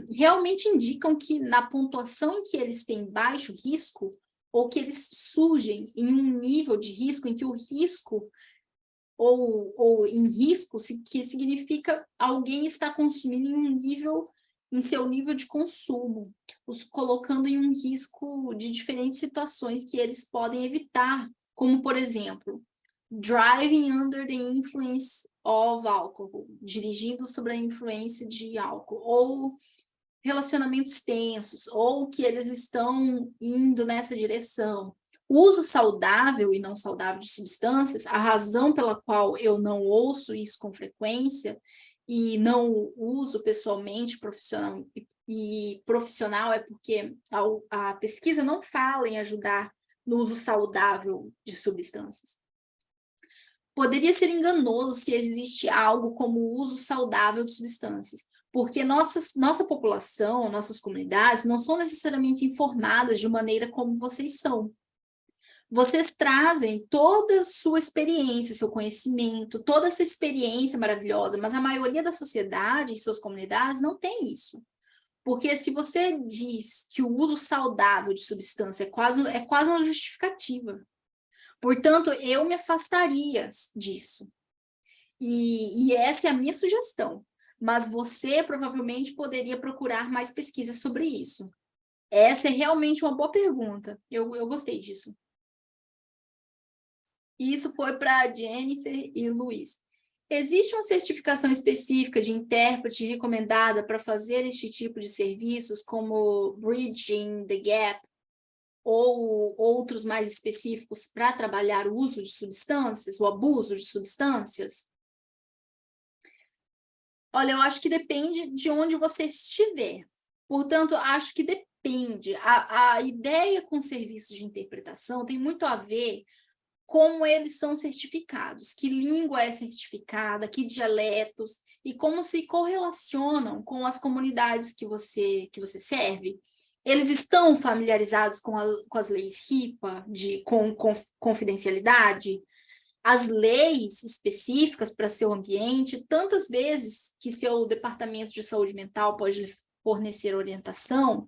realmente indicam que na pontuação em que eles têm baixo risco, ou que eles surgem em um nível de risco em que o risco ou em risco, que significa alguém está consumindo em seu nível de consumo, os colocando em um risco de diferentes situações que eles podem evitar, como, por exemplo, driving under the influence of alcohol, dirigindo sob a influência de álcool, ou relacionamentos tensos, ou que eles estão indo nessa direção. O uso saudável e não saudável de substâncias, a razão pela qual eu não ouço isso com frequência e não uso pessoalmente profissional é porque a pesquisa não fala em ajudar no uso saudável de substâncias. Poderia ser enganoso se existe algo como o uso saudável de substâncias, porque nossa população, nossas comunidades não são necessariamente informadas de maneira como vocês são. Vocês trazem toda a sua experiência, seu conhecimento, toda essa experiência maravilhosa, mas a maioria da sociedade e suas comunidades não tem isso. Porque se você diz que o uso saudável de substância é quase uma justificativa. Portanto, eu me afastaria disso. E essa é a minha sugestão. Mas você provavelmente poderia procurar mais pesquisas sobre isso. Essa é realmente uma boa pergunta. Eu gostei disso. Isso foi para Jennifer e Luiz. Existe uma certificação específica de intérprete recomendada para fazer este tipo de serviços, como Bridging the Gap, ou outros mais específicos para trabalhar o uso de substâncias, o abuso de substâncias? Olha, eu acho que depende de onde você estiver. Portanto, acho que depende. A ideia com serviços de interpretação tem muito a ver como eles são certificados, que língua é certificada, que dialetos, e como se correlacionam com as comunidades que você serve. Eles estão familiarizados com as leis HIPAA, com confidencialidade, as leis específicas para seu ambiente, tantas vezes que seu departamento de saúde mental pode lhe fornecer orientação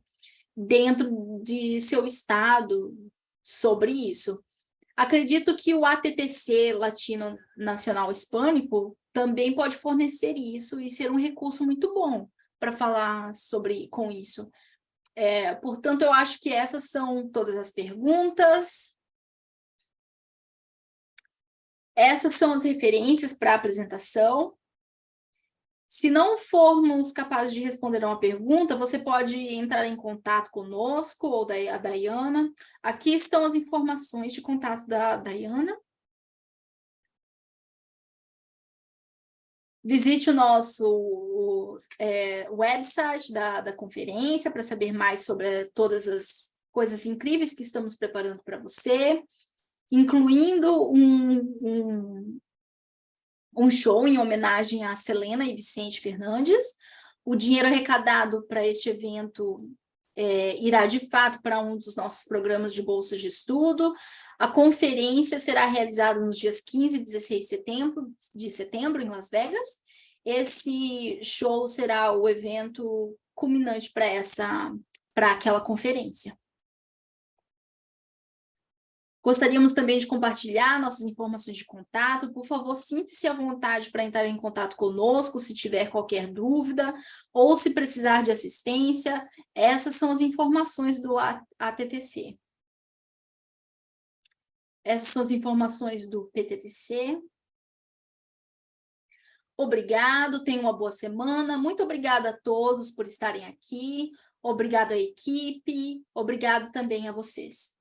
dentro de seu estado sobre isso. Acredito que o ATTC Latino Nacional Hispânico também pode fornecer isso e ser um recurso muito bom para falar com isso. Portanto, eu acho que essas são todas as perguntas. Essas são as referências para a apresentação. Se não formos capazes de responder a uma pergunta, você pode entrar em contato conosco ou a Dayana. Aqui estão as informações de contato da Dayana. Visite o nosso website da conferência para saber mais sobre todas as coisas incríveis que estamos preparando para você, incluindo um show em homenagem a Selena e Vicente Fernandes. O dinheiro arrecadado para este evento irá, de fato, para um dos nossos programas de bolsas de estudo. A conferência será realizada nos dias 15 e 16 de setembro, em Las Vegas. Esse show será o evento culminante para aquela conferência. Gostaríamos também de compartilhar nossas informações de contato. Por favor, sinta-se à vontade para entrar em contato conosco se tiver qualquer dúvida ou se precisar de assistência. Essas são as informações do ATTC. Essas são as informações do PTTC. Obrigado, tenham uma boa semana. Muito obrigada a todos por estarem aqui. Obrigado à equipe. Obrigado também a vocês.